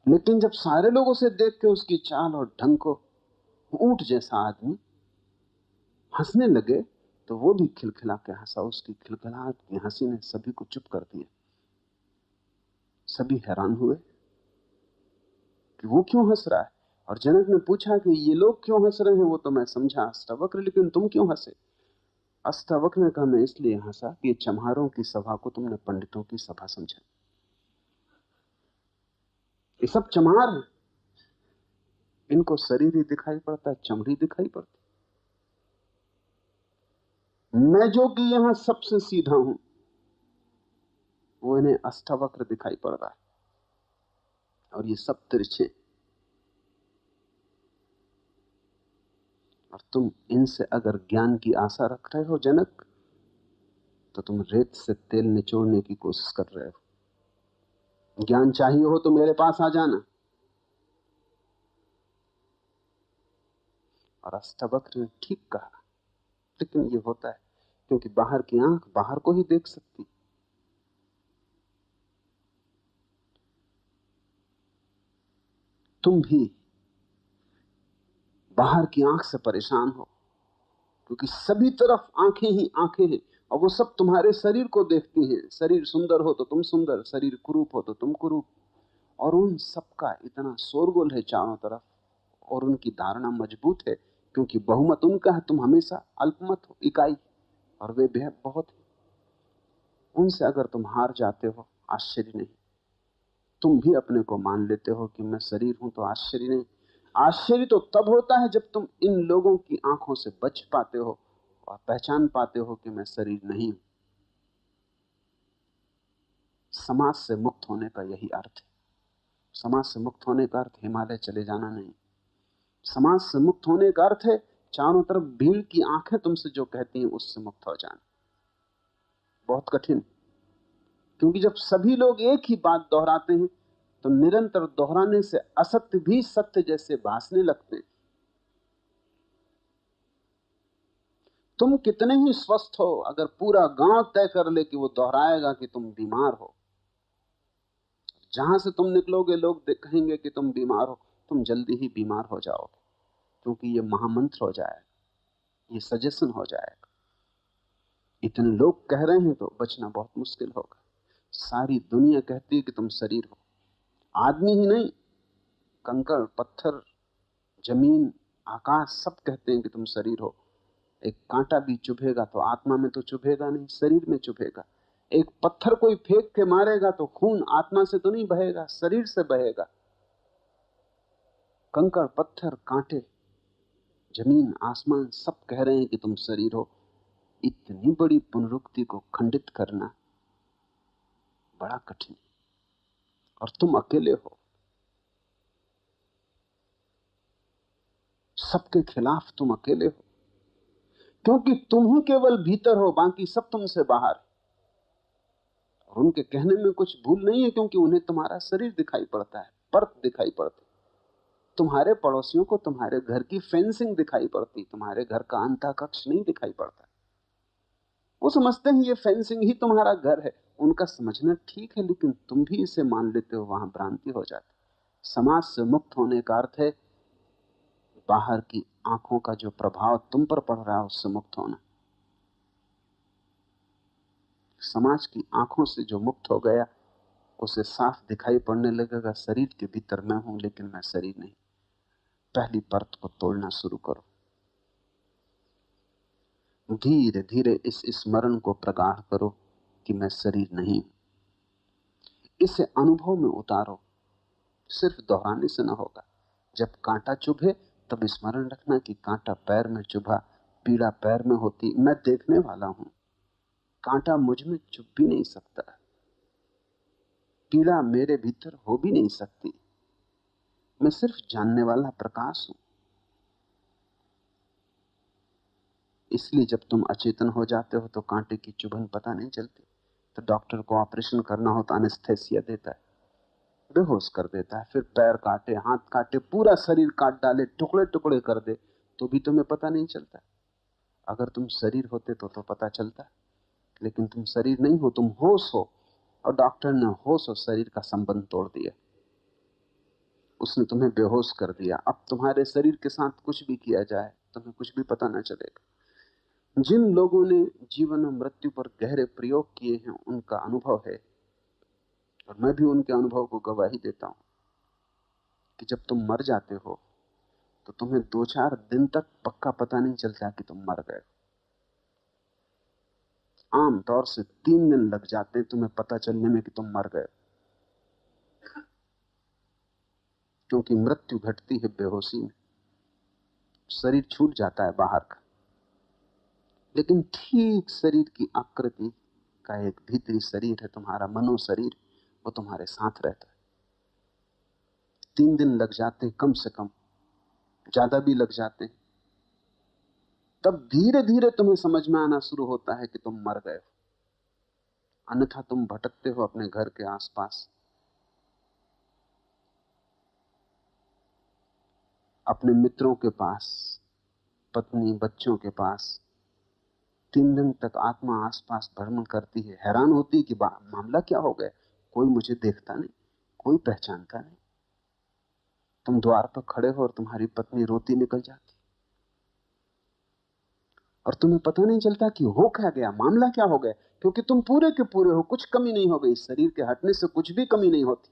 लेकिन जब सारे लोग उसे देख के उसकी चाल और ढंग को, ऊंट जैसा आदमी, हंसने लगे, तो वो भी खिलखिला के हंसा। उसकी खिलखिलाहट की हंसी ने सभी को चुप कर दिया। सभी हैरान हुए कि वो क्यों हंस रहा है। और जनक ने पूछा कि ये लोग क्यों हंस रहे हैं। वो तो मैं समझा अष्टावक्र, लेकिन तुम क्यों हंसे? अष्टावक्र ने कहा, मैं इसलिए हंसा कि चमहारों की सभा को तुमने पंडितों की सभा समझा। ये सब चमहार हैं, इनको शरीर ही दिखाई पड़ता है, चमड़ी दिखाई पड़ती। मैं जो कि यहां सबसे सीधा हूं, वो इन्हें अष्टावक्र दिखाई पड़ रहा है, और ये सब तिरछे। और तुम इनसे अगर ज्ञान की आशा रख रहे हो जनक, तो तुम रेत से तेल निचोड़ने की कोशिश कर रहे हो। ज्ञान चाहिए हो तो मेरे पास आ जाना। और अष्टावक्र ने ठीक कहा, लेकिन ये होता है क्योंकि बाहर की आंख बाहर को ही देख सकती। तुम भी बाहर की आंख से परेशान हो, क्योंकि सभी तरफ आंखें ही आंखें हैं, और वो सब तुम्हारे शरीर को देखती हैं। शरीर सुंदर हो तो तुम सुंदर, शरीर कुरूप हो तो तुम कुरूप, और उन सबका इतना शोरगुल है चारों तरफ, और उनकी धारणा मजबूत है क्योंकि बहुमत उनका है। तुम हमेशा अल्पमत हो, इकाई, और वे भी बहुत है। उनसे अगर तुम हार जाते हो, आश्चर्य नहीं। तुम भी अपने को मान लेते हो कि मैं शरीर हूं, तो आश्चर्य नहीं। आश्चर्य तो तब होता है जब तुम इन लोगों की आंखों से बच पाते हो और पहचान पाते हो कि मैं शरीर नहीं हूं। समाज से मुक्त होने का यही अर्थ है। समाज से मुक्त होने का अर्थ हिमालय चले जाना नहीं। समाज से मुक्त होने का अर्थ है चारों तरफ भीड़ की आंखें तुमसे जो कहती हैं उससे मुक्त हो जाना। बहुत कठिन, क्योंकि जब सभी लोग एक ही बात दोहराते हैं तो निरंतर दोहराने से असत्य भी सत्य जैसे भासने लगते हैं। तुम कितने ही स्वस्थ हो, अगर पूरा गांव तय कर ले कि वो दोहराएगा कि तुम बीमार हो, जहां से तुम निकलोगे लोग कहेंगे कि तुम बीमार हो, तुम जल्दी ही बीमार हो जाओगे, क्योंकि ये महामंत्र हो जाएगा, ये सजेशन हो जाएगा। इतने लोग कह रहे हैं तो बचना बहुत मुश्किल होगा। सारी दुनिया कहती है कि तुम शरीर हो, आदमी ही नहीं, कंकड़, पत्थर, जमीन, आकाश सब कहते हैं कि तुम शरीर हो। एक कांटा भी चुभेगा तो आत्मा में तो चुभेगा नहीं, शरीर में चुभेगा। एक पत्थर कोई फेंक के मारेगा तो खून आत्मा से तो नहीं बहेगा, शरीर से बहेगा। कंकड़, पत्थर, कांटे, जमीन, आसमान सब कह रहे हैं कि तुम शरीर हो। इतनी बड़ी पुनरुक्ति को खंडित करना बड़ा कठिन, और तुम अकेले हो, सबके खिलाफ तुम अकेले हो, क्योंकि तुम ही केवल भीतर हो, बाकी सब तुमसे बाहर। और उनके कहने में कुछ भूल नहीं है, क्योंकि उन्हें तुम्हारा शरीर दिखाई पड़ता है, परत दिखाई पड़ती। तुम्हारे पड़ोसियों को तुम्हारे घर की फेंसिंग दिखाई पड़ती, तुम्हारे घर का अंतः कक्ष नहीं दिखाई पड़ता। वो समझते हैं ये फेंसिंग ही तुम्हारा घर है। उनका समझना ठीक है, लेकिन तुम भी इसे मान लेते हो, वहां भ्रांति हो जाती। समाज से मुक्त होने का अर्थ है बाहर की आंखों का जो प्रभाव तुम पर पड़ रहा है उससे मुक्त होना। समाज की आंखों से जो मुक्त हो गया उसे साफ दिखाई पड़ने लगेगा, शरीर के भीतर मैं हूं लेकिन मैं शरीर नहीं। पहली परत को तोड़ना शुरू करो। धीरे धीरे इस स्मरण को प्रगाढ़ करो कि मैं शरीर नहीं। इसे अनुभव में उतारो, सिर्फ दोहराने से ना होगा। जब कांटा चुभे तब स्मरण रखना कि कांटा पैर में चुभा, पीड़ा पैर में होती, मैं देखने वाला हूं। कांटा मुझ में चुभ भी नहीं सकता, पीड़ा मेरे भीतर हो भी नहीं सकती, मैं सिर्फ जानने वाला प्रकाश हूं। इसलिए जब तुम अचेतन हो जाते हो तो कांटे की चुभन पता नहीं चलती। तो डॉक्टर को ऑपरेशन करना हो तो एनेस्थेसिया देता है, बेहोश कर देता है, फिर पैर काटे, हाथ काटे, पूरा शरीर काट डाले, टुकड़े टुकड़े कर दे, तो भी तुम्हें पता नहीं चलता। अगर तुम शरीर होते तो पता चलता, लेकिन तुम शरीर नहीं हो, तुम होश हो। और डॉक्टर ने होश और शरीर का संबंध तोड़ दिया, उसने तुम्हें बेहोश कर दिया। अब तुम्हारे शरीर के साथ कुछ भी किया जाए तुम्हें कुछ भी पता ना चलेगा। जिन लोगों ने जीवन और मृत्यु पर गहरे प्रयोग किए हैं उनका अनुभव है, और मैं भी उनके अनुभव को गवाही देता हूं, कि जब तुम मर जाते हो तो तुम्हें 2-4 दिन तक पक्का पता नहीं चलता कि तुम मर गए। आम तौर से 3 दिन लग जाते हैं तुम्हें पता चलने में कि तुम मर गए, क्योंकि मृत्यु घटती है बेहोशी में, शरीर छूट जाता है बाहर का। लेकिन ठीक शरीर की आकृति का एक भीतरी शरीर है, तुम्हारा मनो शरीर, वो तुम्हारे साथ रहता है। 3 दिन लग जाते हैं कम से कम, ज्यादा भी लग जाते हैं। तब धीरे धीरे तुम्हें समझ में आना शुरू होता है कि तुम मर गए हो। अन्यथा तुम भटकते हो अपने घर के आसपास, अपने मित्रों के पास, पत्नी बच्चों के पास। 3 दिन तक आत्मा आसपास भ्रमण करती है, हैरान होती है कि मामला क्या हो गया, कोई मुझे देखता नहीं, कोई पहचानता नहीं। तुम द्वार पर खड़े हो और तुम्हारी पत्नी रोती निकल जाती, और तुम्हें पता नहीं चलता कि हो क्या गया, मामला क्या हो गया, क्योंकि तुम पूरे के पूरे हो, कुछ कमी नहीं हो गई। शरीर के हटने से कुछ भी कमी नहीं होती।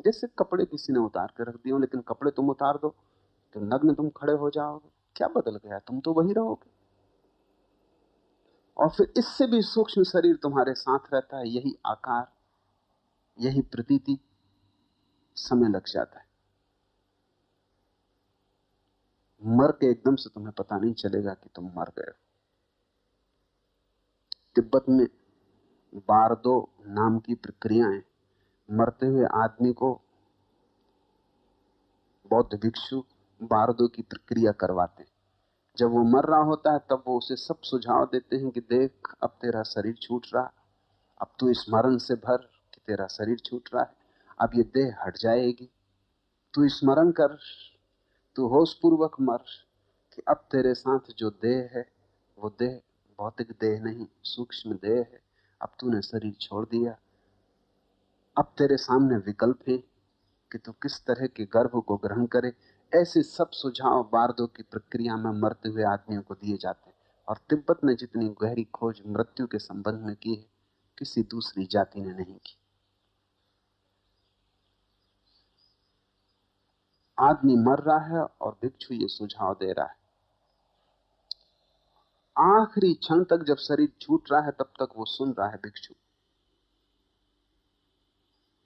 जैसे कपड़े किसी ने उतार के रख दिए हो, लेकिन कपड़े तुम उतार दो तो नग्न तुम खड़े हो जाओगे, क्या बदल गया, तुम तो वही रहोगे। और फिर इससे भी सूक्ष्म शरीर तुम्हारे साथ रहता है, यही आकार, यही प्रतीति। समय लग जाता है, मर के एकदम से तुम्हें पता नहीं चलेगा कि तुम मर गए हो। तिब्बत में बारदो नाम की प्रक्रियाएं, मरते हुए आदमी को बौद्ध भिक्षु बारदो की प्रक्रिया करवाते हैं। जब वो मर रहा होता है तब वो उसे सब सुझाव देते हैं कि देख, अब तेरा शरीर छूट रहा, अब तू स्मरण से भर कि तेरा शरीर छूट रहा है, अब ये देह हट जाएगी, तू स्मरण कर, तू होश पूर्वक मर कि अब तेरे साथ जो देह है वो देह भौतिक देह नहीं, सूक्ष्म देह है। अब तूने शरीर छोड़ दिया, अब तेरे सामने विकल्प है कि तू किस तरह के गर्भ को ग्रहण करे। ऐसे सब सुझाव बारदो की प्रक्रिया में मरते हुए आदमियों को दिए जाते हैं। और तिब्बत ने जितनी गहरी खोज मृत्यु के संबंध में की है, किसी दूसरी जाति ने नहीं की। आदमी मर रहा है और भिक्षु ये सुझाव दे रहा है। आखिरी क्षण तक जब शरीर छूट रहा है तब तक वो सुन रहा है भिक्षु।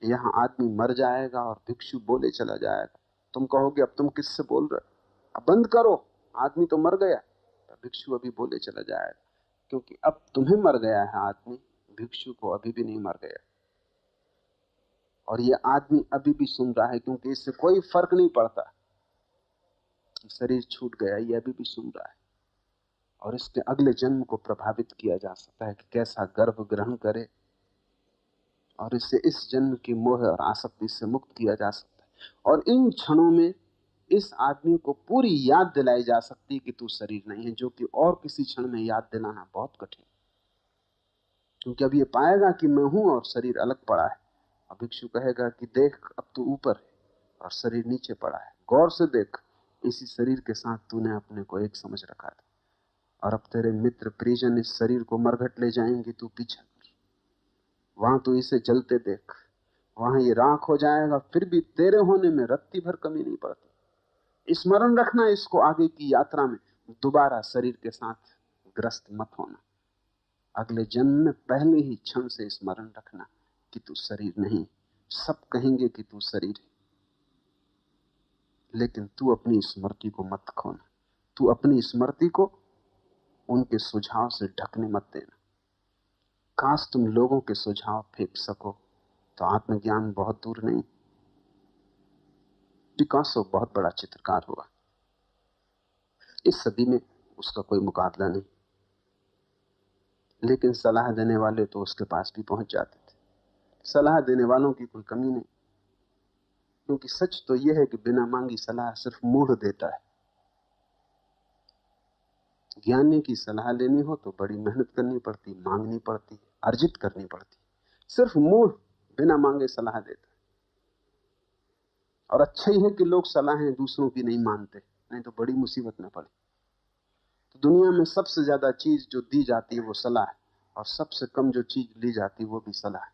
यहां आदमी मर जाएगा और भिक्षु बोले चला जाएगा। तुम कहोगे अब तुम किससे बोल रहे हो, अब बंद करो, आदमी तो मर गया। तो भिक्षु अभी बोले चला जाएगा, क्योंकि अब तुम्हें मर गया है आदमी, भिक्षु को अभी भी नहीं मर गया। और ये आदमी अभी भी सुन रहा है, क्योंकि इससे कोई फर्क नहीं पड़ता। शरीर छूट गया, ये अभी भी सुन रहा है। और इसके अगले जन्म को प्रभावित किया जा सकता है कि कैसा गर्भ ग्रहण करे, और इससे इस जन्म की मोह और आसक्ति से मुक्त किया जा सकता है। और इन क्षणों में इस आदमी को पूरी याद दिलाई जा सकती है कि तू शरीर नहीं है, जो कि और किसी क्षण में याद दिलाना बहुत कठिन, क्योंकि अब ये पाएगा कि मैं हूं और शरीर अलग पड़ा है। और भिक्षु कहेगा कि देख, अब तू ऊपर है और शरीर नीचे पड़ा है, गौर से देख, इसी शरीर के साथ तूने अपने को एक समझ रखा था, और अब तेरे मित्र परिजन इस शरीर को मरघट ले जाएंगे, तू पीछा कर। वहां तू इसे जलते देख, वहां ये राख हो जाएगा, फिर भी तेरे होने में रत्ती भर कमी नहीं पड़ती। स्मरण रखना इसको, आगे की यात्रा में दोबारा शरीर के साथ ग्रस्त मत होना। अगले जन्म में पहले ही क्षण से स्मरण रखना कि तू शरीर नहीं। सब कहेंगे कि तू शरीर है, लेकिन तू अपनी स्मृति को मत खोना। तू अपनी स्मृति को उनके सुझाव से ढकने मत देना। काश तुम लोगों के सुझाव फेंक सको तो आत्मज्ञान बहुत दूर नहीं। पिकासो बहुत बड़ा चित्रकार हुआ, इस सदी में उसका कोई मुकाबला नहीं, लेकिन सलाह देने वाले तो उसके पास भी पहुंच जाते थे। सलाह देने वालों की कोई कमी नहीं, क्योंकि सच तो यह है कि बिना मांगी सलाह सिर्फ मूढ़ देता है। ज्ञानी की सलाह लेनी हो तो बड़ी मेहनत करनी पड़ती, मांगनी पड़ती, अर्जित करनी पड़ती। सिर्फ मूढ़ बिना मांगे सलाह देता है। और अच्छा ही है कि लोग सलाहें दूसरों की नहीं मानते, नहीं तो बड़ी मुसीबत में पड़े। तो दुनिया में सबसे ज्यादा चीज जो दी जाती है वो सलाह है, और सबसे कम जो चीज ली जाती है वो भी सलाह है।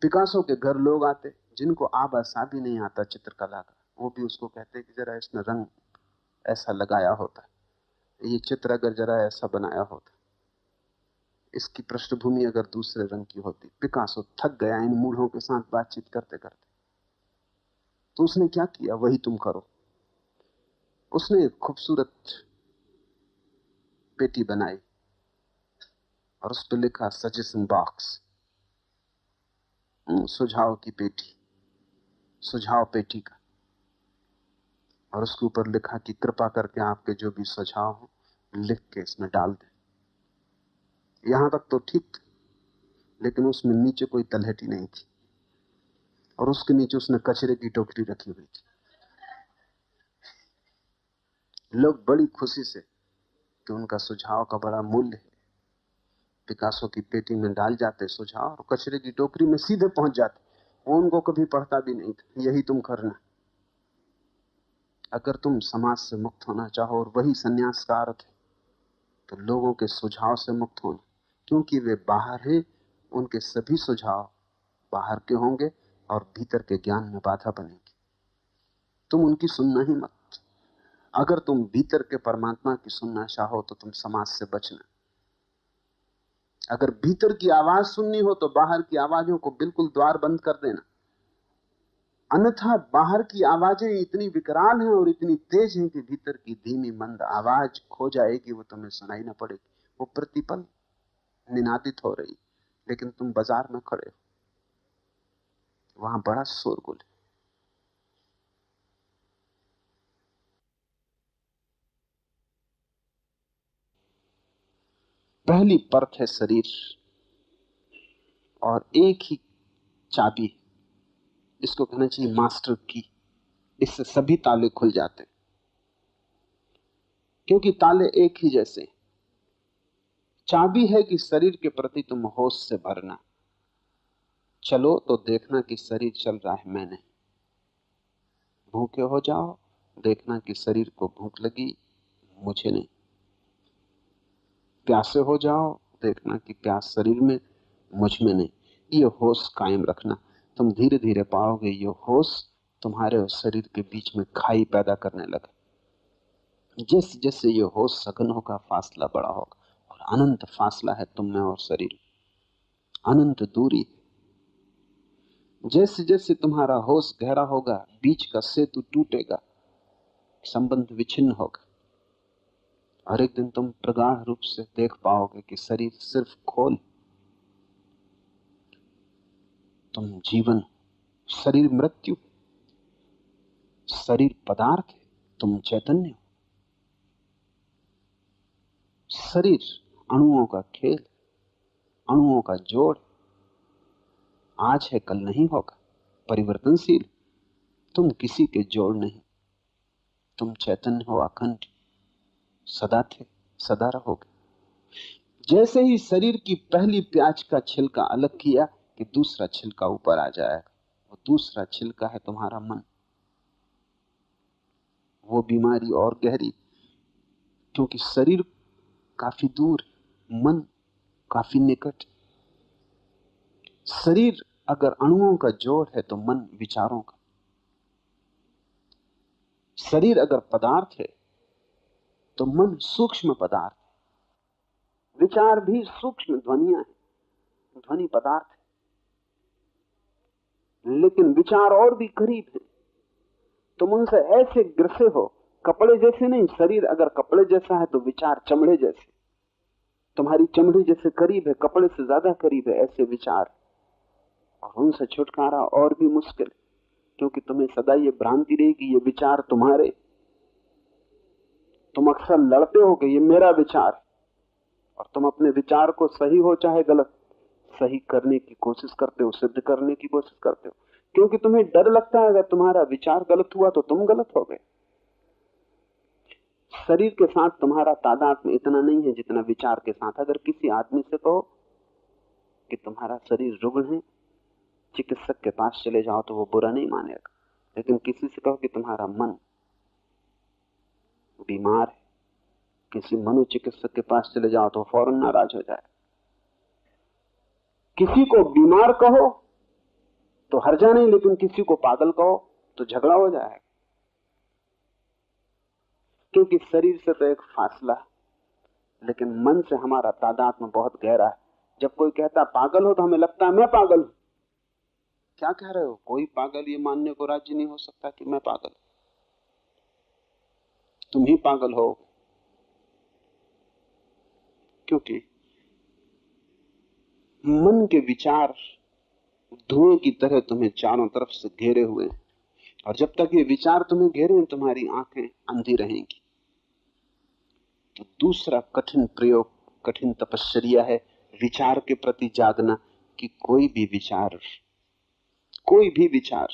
पिकासो के घर लोग आते जिनको आबा भी नहीं आता चित्रकला का, वो भी उसको कहते कि जरा इसमें रंग ऐसा लगाया होता, ये चित्र अगर जरा ऐसा बनाया होता, इसकी पृष्ठभूमि अगर दूसरे रंग की होती। पिकासो थक गया इन मूढ़ों के साथ बातचीत करते करते, तो उसने क्या किया, वही तुम करो। उसने एक खूबसूरत पेटी बनाई और उस पर लिखा सजेशन बॉक्स, सुझाव की पेटी, सुझाव पेटी का। और उसके ऊपर लिखा कि कृपा करके आपके जो भी सुझाव हो लिख के इसमें डाल दें। यहां तक तो ठीक था, लेकिन उसमें नीचे कोई तलहटी नहीं थी, और उसके नीचे उसने कचरे की टोकरी रखी हुई थी। लोग बड़ी खुशी से कि उनका सुझाव का बड़ा मूल्य है, पिकासो की पेटी में डाल जाते सुझाव और कचरे की टोकरी में सीधे पहुंच जाते। वो उनको कभी पढ़ता भी नहीं था। यही तुम करना, अगर तुम समाज से मुक्त होना चाहो, और वही संन्यास का अर्थ है, तो लोगों के सुझाव से मुक्त होना, क्योंकि वे बाहर हैं। उनके सभी सुझाव बाहर के होंगे और भीतर के ज्ञान में बाधा बनेगी। तुम उनकी सुनना ही मत। अगर तुम भीतर के परमात्मा की सुनना चाहो तो तुम समाज से बचना। अगर भीतर की आवाज सुननी हो तो बाहर की आवाजों को बिल्कुल द्वार बंद कर देना, अन्यथा बाहर की आवाजें इतनी विकराल हैं और इतनी तेज हैं कि भीतर की धीमी मंद आवाज खो जाएगी, वो तुम्हें सुनाई ना पड़ेगी। वो प्रतिपल निनादित हो रही, लेकिन तुम बाजार में खड़े हो, वहां बड़ा शोरगुल है। पहली परत है शरीर, और एक ही चाबी, इसको कहना चाहिए मास्टर की। इससे सभी ताले खुल जाते, क्योंकि ताले एक ही जैसे। चाबी है कि शरीर के प्रति तुम होश से भरना। चलो तो देखना कि शरीर चल रहा है, मैं नहीं। भूखे हो जाओ, देखना कि शरीर को भूख लगी, मुझे नहीं। प्यासे हो जाओ, देखना कि प्यास शरीर में, मुझ में नहीं। ये होश कायम रखना, तुम धीरे धीरे पाओगे ये होश तुम्हारे और शरीर के बीच में खाई पैदा करने लगा। जैसे जैसे ये होश सघन होगा, फासला बड़ा होगा, और अनंत फासला है तुम में और शरीर, अनंत दूरी। जैसे जैसे तुम्हारा होश गहरा होगा, बीच का सेतु टूटेगा, संबंध विच्छिन्न होगा, और एक दिन तुम प्रगाढ़ रूप से देख पाओगे कि शरीर सिर्फ खोल, तुम जीवन, शरीर मृत्यु, शरीर पदार्थ है, तुम चैतन्य हो। शरीर अणुओं का खेल, अणुओं का जोड़, आज है कल नहीं होगा, परिवर्तनशील। तुम किसी के जोड़ नहीं, तुम चैतन्य हो, अखंड, सदा थे, सदा रहोगे। जैसे ही शरीर की पहली प्याज का छिलका अलग किया कि दूसरा छिलका ऊपर आ जाएगा, वो दूसरा छिलका है तुम्हारा मन। वो बीमारी और गहरी, क्योंकि शरीर काफी दूर, मन काफी निकट। शरीर अगर अणुओं का जोड़ है तो मन विचारों का। शरीर अगर पदार्थ है तो मन सूक्ष्म पदार्थ है। विचार भी सूक्ष्म ध्वनियां हैं, ध्वनि पदार्थ है, लेकिन विचार और भी करीब है। तुम उनसे ऐसे ग्रसे हो, कपड़े जैसे नहीं। शरीर अगर कपड़े जैसा है तो विचार चमड़े जैसे। तुम्हारी चमड़ी जैसे करीब है, कपड़े से ज्यादा करीब है ऐसे विचार, और उनसे छुटकारा और भी मुश्किल, क्योंकि तुम्हें सदा ये भ्रांति रहेगी ये विचार तुम्हारे। तुम अक्सर लड़ते हो कि ये मेरा विचार, और तुम अपने विचार को सही हो चाहे गलत, सही करने की कोशिश करते हो, सिद्ध करने की कोशिश करते हो, क्योंकि तुम्हें डर लगता है अगर तुम्हारा विचार गलत हुआ तो तुम गलत हो गए। शरीर के साथ तुम्हारा तादात्म्य इतना नहीं है जितना विचार के साथ। अगर किसी आदमी से कहो कि तुम्हारा शरीर रुग्ण है, चिकित्सक के पास चले जाओ तो वो बुरा नहीं मानेगा, लेकिन किसी से कहो कि तुम्हारा मन बीमार है, किसी मनोचिकित्सक के पास चले जाओ तो फौरन नाराज हो जाए। किसी को बीमार कहो तो हर्जा नहीं, लेकिन किसी को पागल कहो तो झगड़ा हो जाएगा, क्योंकि शरीर से तो एक फासला, लेकिन मन से हमारा तादात्म्य बहुत गहरा है। जब कोई कहता पागल हो तो हमें लगता है मैं पागल हूं। क्या कह रहे हो? कोई पागल ये मानने को राजी नहीं हो सकता कि मैं पागल, तुम ही पागल हो, क्योंकि मन के विचार धुएं की तरह तुम्हें चारों तरफ से घेरे हुए हैं, और जब तक ये विचार तुम्हें घेरे हैं तुम्हारी आंखें अंधी रहेंगी। तो दूसरा कठिन प्रयोग, कठिन तपश्चर्या है विचार के प्रति जागना, कि कोई भी विचार,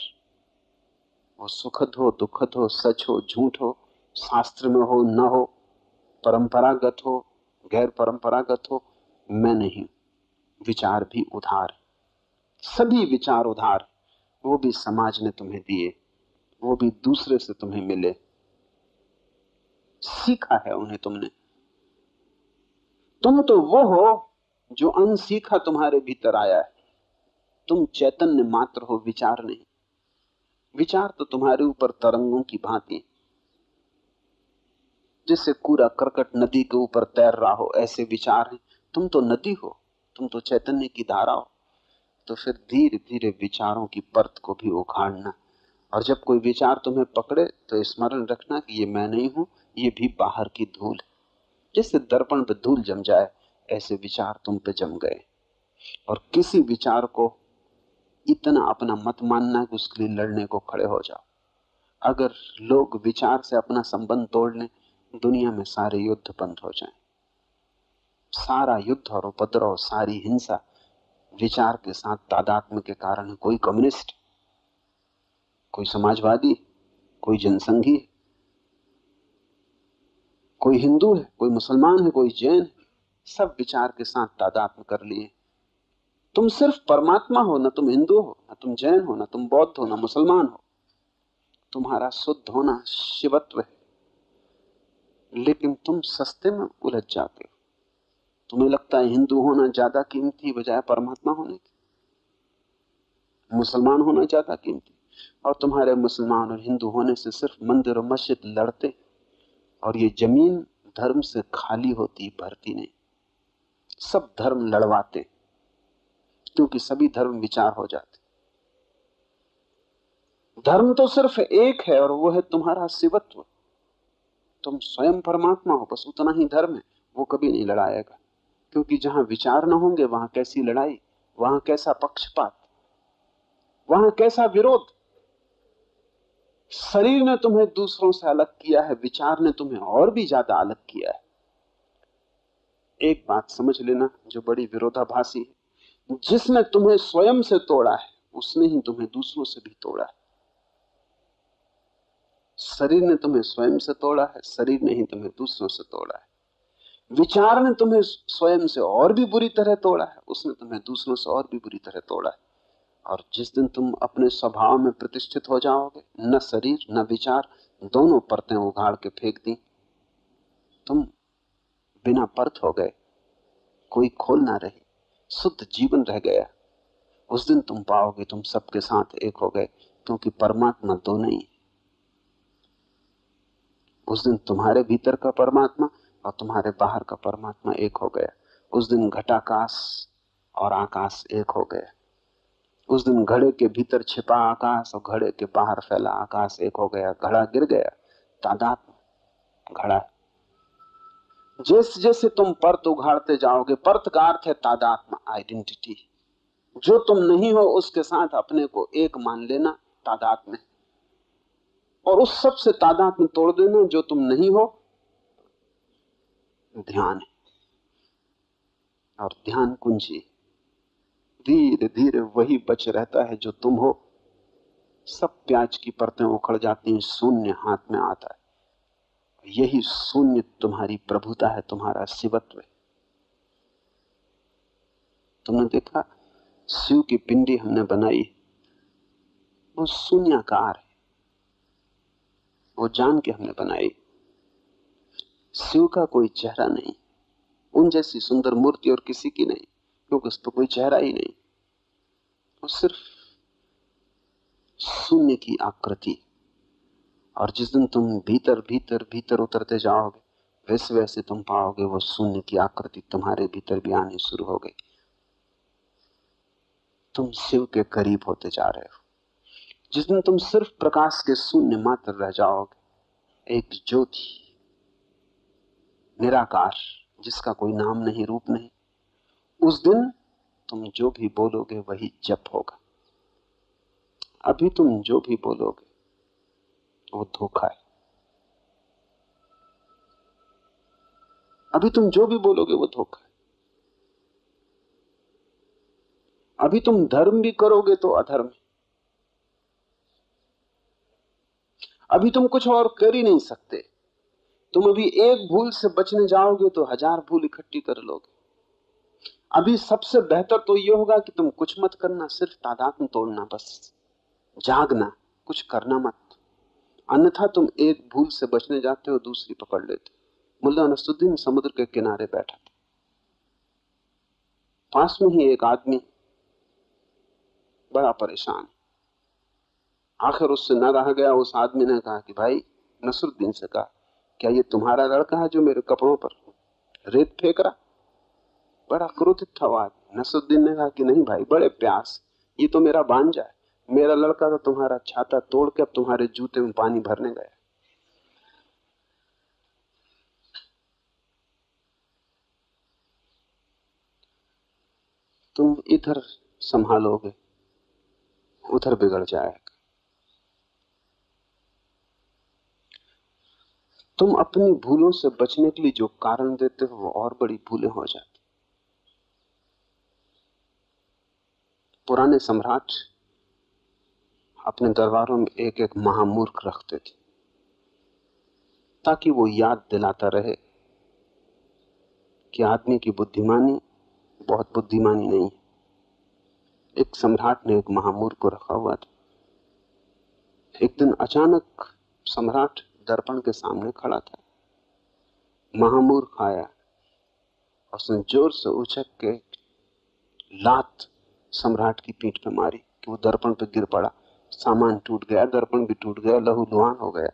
वो सुखद हो, दुखद हो, सच हो, झूठ हो, शास्त्र में हो न हो, परंपरागत हो, गैर परंपरागत हो, मैं नहीं। विचार भी उधार, सभी विचार उधार, वो भी समाज ने तुम्हें दिए, वो भी दूसरे से तुम्हें मिले, सीखा है उन्हें तुमने। तुम तो वो हो जो अनसीखा तुम्हारे भीतर आया है। तुम चैतन्य मात्र हो, विचार नहीं। विचार तो तुम्हारे ऊपर तरंगों की भांति, जैसे कूड़ा करकट नदी के ऊपर तैर रहा हो, ऐसे विचार हैं। तुम तो नदी हो, तुम तो चैतन्य की धारा हो। तो फिर धीरे धीरे विचारों की परत को भी उखाड़ना, और जब कोई विचार तुम्हें पकड़े तो स्मरण रखना कि ये मैं नहीं हूं, ये भी बाहर की धूल। जैसे दर्पण पे धूल जम जाए, ऐसे विचार तुम पे जम गए। और किसी विचार को इतना अपना मत मानना कि उसके लिए लड़ने को खड़े हो जाओ। अगर लोग विचार से अपना संबंध तोड़ लें, दुनिया में सारे युद्ध बंद हो जाएं। सारा युद्ध और उपद्रव, सारी हिंसा विचार के साथ तादात्म्य के कारण है। कोई कम्युनिस्ट, कोई समाजवादी, कोई जनसंघी, कोई हिंदू है, कोई मुसलमान है, कोई जैन है, सब विचार के साथ तादात्म्य कर लिए। तुम सिर्फ परमात्मा हो, ना तुम हिंदू हो, ना तुम जैन हो, ना तुम बौद्ध हो, ना मुसलमान हो। तुम्हारा शुद्ध होना शिवत्व है, लेकिन तुम सस्ते में उलझ जाते हो। तुम्हें लगता है हिंदू होना ज्यादा कीमती बजाय परमात्मा होने की, मुसलमान होना ज्यादा कीमती। और तुम्हारे मुसलमान और हिंदू होने से सिर्फ मंदिर और मस्जिद लड़ते, और ये जमीन धर्म से खाली होती, भरती नहीं। सब धर्म लड़वाते, क्योंकि सभी धर्म विचार हो जाते। धर्म तो सिर्फ एक है, और वो है तुम्हारा शिवत्व। तुम स्वयं परमात्मा हो, बस उतना ही धर्म है। वो कभी नहीं लड़ाएगा, क्योंकि जहां विचार न होंगे वहां कैसी लड़ाई, वहां कैसा पक्षपात, वहां कैसा विरोध। शरीर ने तुम्हें दूसरों से अलग किया है, विचार ने तुम्हें और भी ज्यादा अलग किया है। एक बात समझ लेना जो बड़ी विरोधाभासी है, जिसने तुम्हें स्वयं से तोड़ा है उसने ही तुम्हें दूसरों से भी तोड़ा है। शरीर ने तुम्हें स्वयं से तोड़ा है, शरीर ने ही तुम्हें दूसरों से तोड़ा है। विचार ने तुम्हें स्वयं से और भी बुरी तरह तोड़ा है, उसने तुम्हें दूसरों से और भी बुरी तरह तोड़ा है। और जिस दिन तुम अपने स्वभाव में प्रतिष्ठित हो जाओगे, न शरीर न विचार, दोनों परतें उगाड़ के फेंक दी, तुम बिना परत हो गए, कोई खोल ना रही, शुद्ध जीवन रह गया। उस दिन तुम पाओगे तुम सबके साथ एक हो गए, क्योंकि परमात्मा दो नहीं। उस दिन तुम्हारे भीतर का परमात्मा और तुम्हारे बाहर का परमात्मा एक हो गया। उस दिन घटाकाश और आकाश एक हो गया। उस दिन घड़े के भीतर छिपा आकाश और घड़े के बाहर फैला आकाश एक हो गया। घड़ा गिर गया, तादात्म्य घड़ा। जैसे जैसे तुम परत उघाड़ते जाओगे, परत का अर्थ है तादात्म्य, आइडेंटिटी। जो तुम नहीं हो उसके साथ अपने को एक मान लेना, तादात्म्य। और उस सब से तादात्म्य तोड़ देना जो तुम नहीं हो, ध्यान है। और ध्यान कुंजी, धीरे धीरे वही बच रहता है जो तुम हो। सब प्याज की परतें उखड़ जाती हैं, शून्य हाथ में आता है। यही शून्य तुम्हारी प्रभुता है, तुम्हारा शिवत्व है। तुमने देखा शिव की पिंडी हमने बनाई, वो शून्याकार है, वो जान के हमने बनाई। शिव का कोई चेहरा नहीं, उन जैसी सुंदर मूर्ति और किसी की नहीं, क्योंकि उस पर कोई चेहरा ही नहीं। वो सिर्फ शून्य की आकृति। और जिस दिन तुम भीतर भीतर भीतर उतरते जाओगे, वैसे वैसे तुम पाओगे वो शून्य की आकृति तुम्हारे भीतर भी आनी शुरू हो गई। तुम शिव के करीब होते जा रहे हो। जिस दिन तुम सिर्फ प्रकाश के शून्य मात्र रह जाओगे, एक ज्योति निराकार जिसका कोई नाम नहीं रूप नहीं, उस दिन तुम जो भी बोलोगे वही जप होगा। अभी तुम जो भी बोलोगे वो धोखा है। अभी तुम जो भी बोलोगे वो धोखा है। अभी तुम धर्म भी करोगे तो अधर्म है। अभी तुम कुछ और कर ही नहीं सकते। तुम अभी एक भूल से बचने जाओगे तो 1000 भूल इकट्ठी कर लोगे। अभी सबसे बेहतर तो ये होगा कि तुम कुछ मत करना, सिर्फ तादात्म्य तोड़ना, बस जागना, कुछ करना मत। अन्यथा तुम एक भूल से बचने जाते हो, दूसरी पकड़ लेते। मुल्ला नसरुद्दीन समुद्र के किनारे बैठा था। पास में ही एक आदमी बड़ा परेशान। आखिर उससे न रहा गया। उस आदमी ने कहा कि भाई, नसरुद्दीन से कहा, क्या ये तुम्हारा लड़का है जो मेरे कपड़ों पर रेत फेंक रहा? बड़ा क्रोधित था वो आदमी। नसरुद्दीन ने कहा कि नहीं भाई, बड़े प्यास, ये तो मेरा भांजा है। मेरा लड़का तो तुम्हारा छाता तोड़ के अब तुम्हारे जूते में पानी भरने गया। तुम इधर संभालोगे, उधर बिगड़ जाएगा। तुम अपनी भूलों से बचने के लिए जो कारण देते हो वो और बड़ी भूलें हो जाती। पुराने सम्राट अपने दरबारों में एक एक महामूर्ख रखते थे, ताकि वो याद दिलाता रहे कि आदमी की बुद्धिमानी बहुत बुद्धिमानी नहीं है। एक सम्राट ने एक महामूर्ख को रखा हुआ था। एक दिन अचानक सम्राट दर्पण के सामने खड़ा था। महामूर्ख आया, उसने जोर से उछक के लात सम्राट की पीठ पे मारी कि वो दर्पण पे गिर पड़ा। सामान टूट गया, दर्पण भी टूट गया, लहूलुहान हो गया।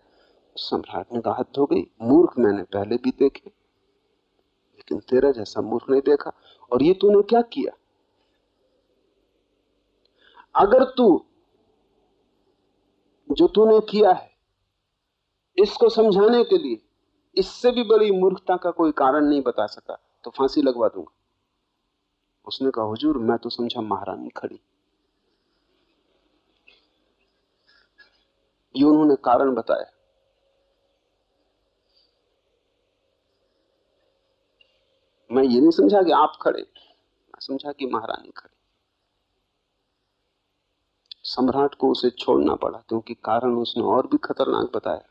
सम्राट ने कहा हद हो गई, मूर्ख मैंने पहले भी देखे लेकिन तेरा जैसा मूर्ख नहीं देखा। और ये तूने क्या किया? अगर तू जो तूने किया है इसको समझाने के लिए इससे भी बड़ी मूर्खता का कोई कारण नहीं बता सका तो फांसी लगवा दूंगा। उसने कहा हुजूर मैं तो समझा महारानी खड़ी। ये उन्होंने कारण बताया। मैं ये नहीं समझा कि आप खड़े, मैं समझा कि महारानी खड़ी। सम्राट को उसे छोड़ना पड़ा क्योंकि कारण उसने और भी खतरनाक बताया।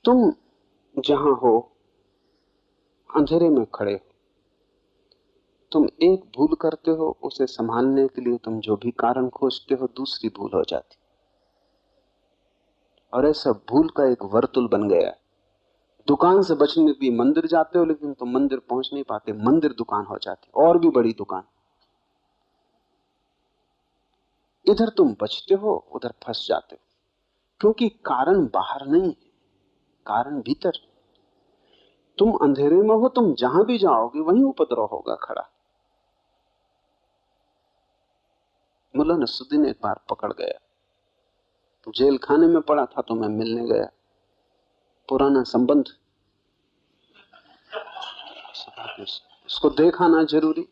तुम जहां हो अंधेरे में खड़े हो, तुम एक भूल करते हो, उसे संभालने के लिए तुम जो भी कारण खोजते हो दूसरी भूल हो जाती। और ऐसा भूल का एक वर्तुल बन गया है। दुकान से बचने के लिए मंदिर जाते हो लेकिन तुम मंदिर पहुंच नहीं पाते, मंदिर दुकान हो जाती, और भी बड़ी दुकान। इधर तुम बचते हो उधर फंस जाते हो, क्योंकि कारण बाहर नहीं है, कारण भीतर। तुम अंधेरे में हो, तुम जहां भी जाओगे वहीं उपद्रव होगा खड़ा। मुल्ला नसरुद्दीन एक बार पकड़ गया, जेल खाने में पड़ा था तो मैं मिलने गया, पुराना संबंध, उसको देखाना जरूरी।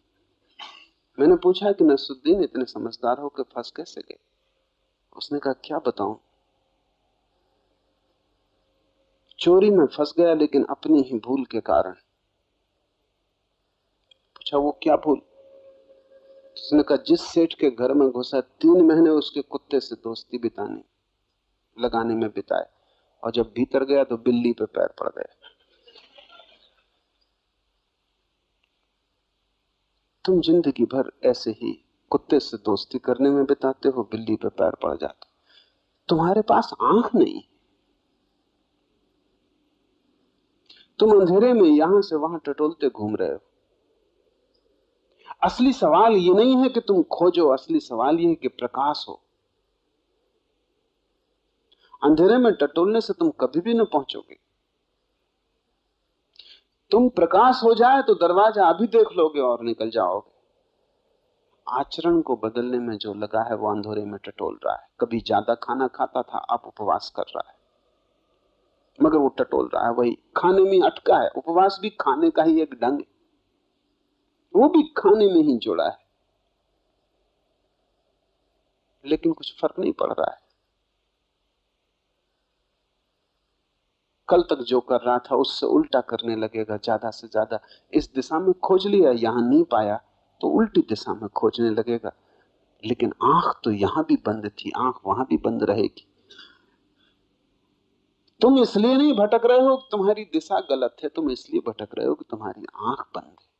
मैंने पूछा कि नसरुद्दीन इतने समझदार हो कि फंस कैसे गए? उसने कहा क्या बताऊं, चोरी में फंस गया लेकिन अपनी ही भूल के कारण। पूछा वो क्या भूल? उसने कहा जिस सेठ के घर में घुसा 3 महीने उसके कुत्ते से दोस्ती लगाने में बिताए, और जब भीतर गया तो बिल्ली पे पैर पड़ गया। तुम जिंदगी भर ऐसे ही कुत्ते से दोस्ती करने में बिताते हो, बिल्ली पे पैर पड़ जाते। तुम्हारे पास आंख नहीं, तुम अंधेरे में यहां से वहां टटोलते घूम रहे हो। असली सवाल ये नहीं है कि तुम खोजो, असली सवाल ये है कि प्रकाश हो। अंधेरे में टटोलने से तुम कभी भी न पहुंचोगे। तुम प्रकाश हो जाए तो दरवाजा अभी देख लोगे और निकल जाओगे। आचरण को बदलने में जो लगा है वो अंधेरे में टटोल रहा है। कभी ज्यादा खाना खाता था, अब उपवास कर रहा है, मगर वो टटोल रहा है, वही खाने में अटका है। उपवास भी खाने का ही एक ढंग है, वो भी खाने में ही जुड़ा है, लेकिन कुछ फर्क नहीं पड़ रहा है। कल तक जो कर रहा था उससे उल्टा करने लगेगा, ज्यादा से ज्यादा। इस दिशा में खोज लिया, यहां नहीं पाया तो उल्टी दिशा में खोजने लगेगा। लेकिन आंख तो यहां भी बंद थी, आंख वहां भी बंद रहेगी। तुम इसलिए नहीं भटक रहे हो कि तुम्हारी दिशा गलत है, तुम इसलिए भटक रहे हो कि तुम्हारी आंख बंद है।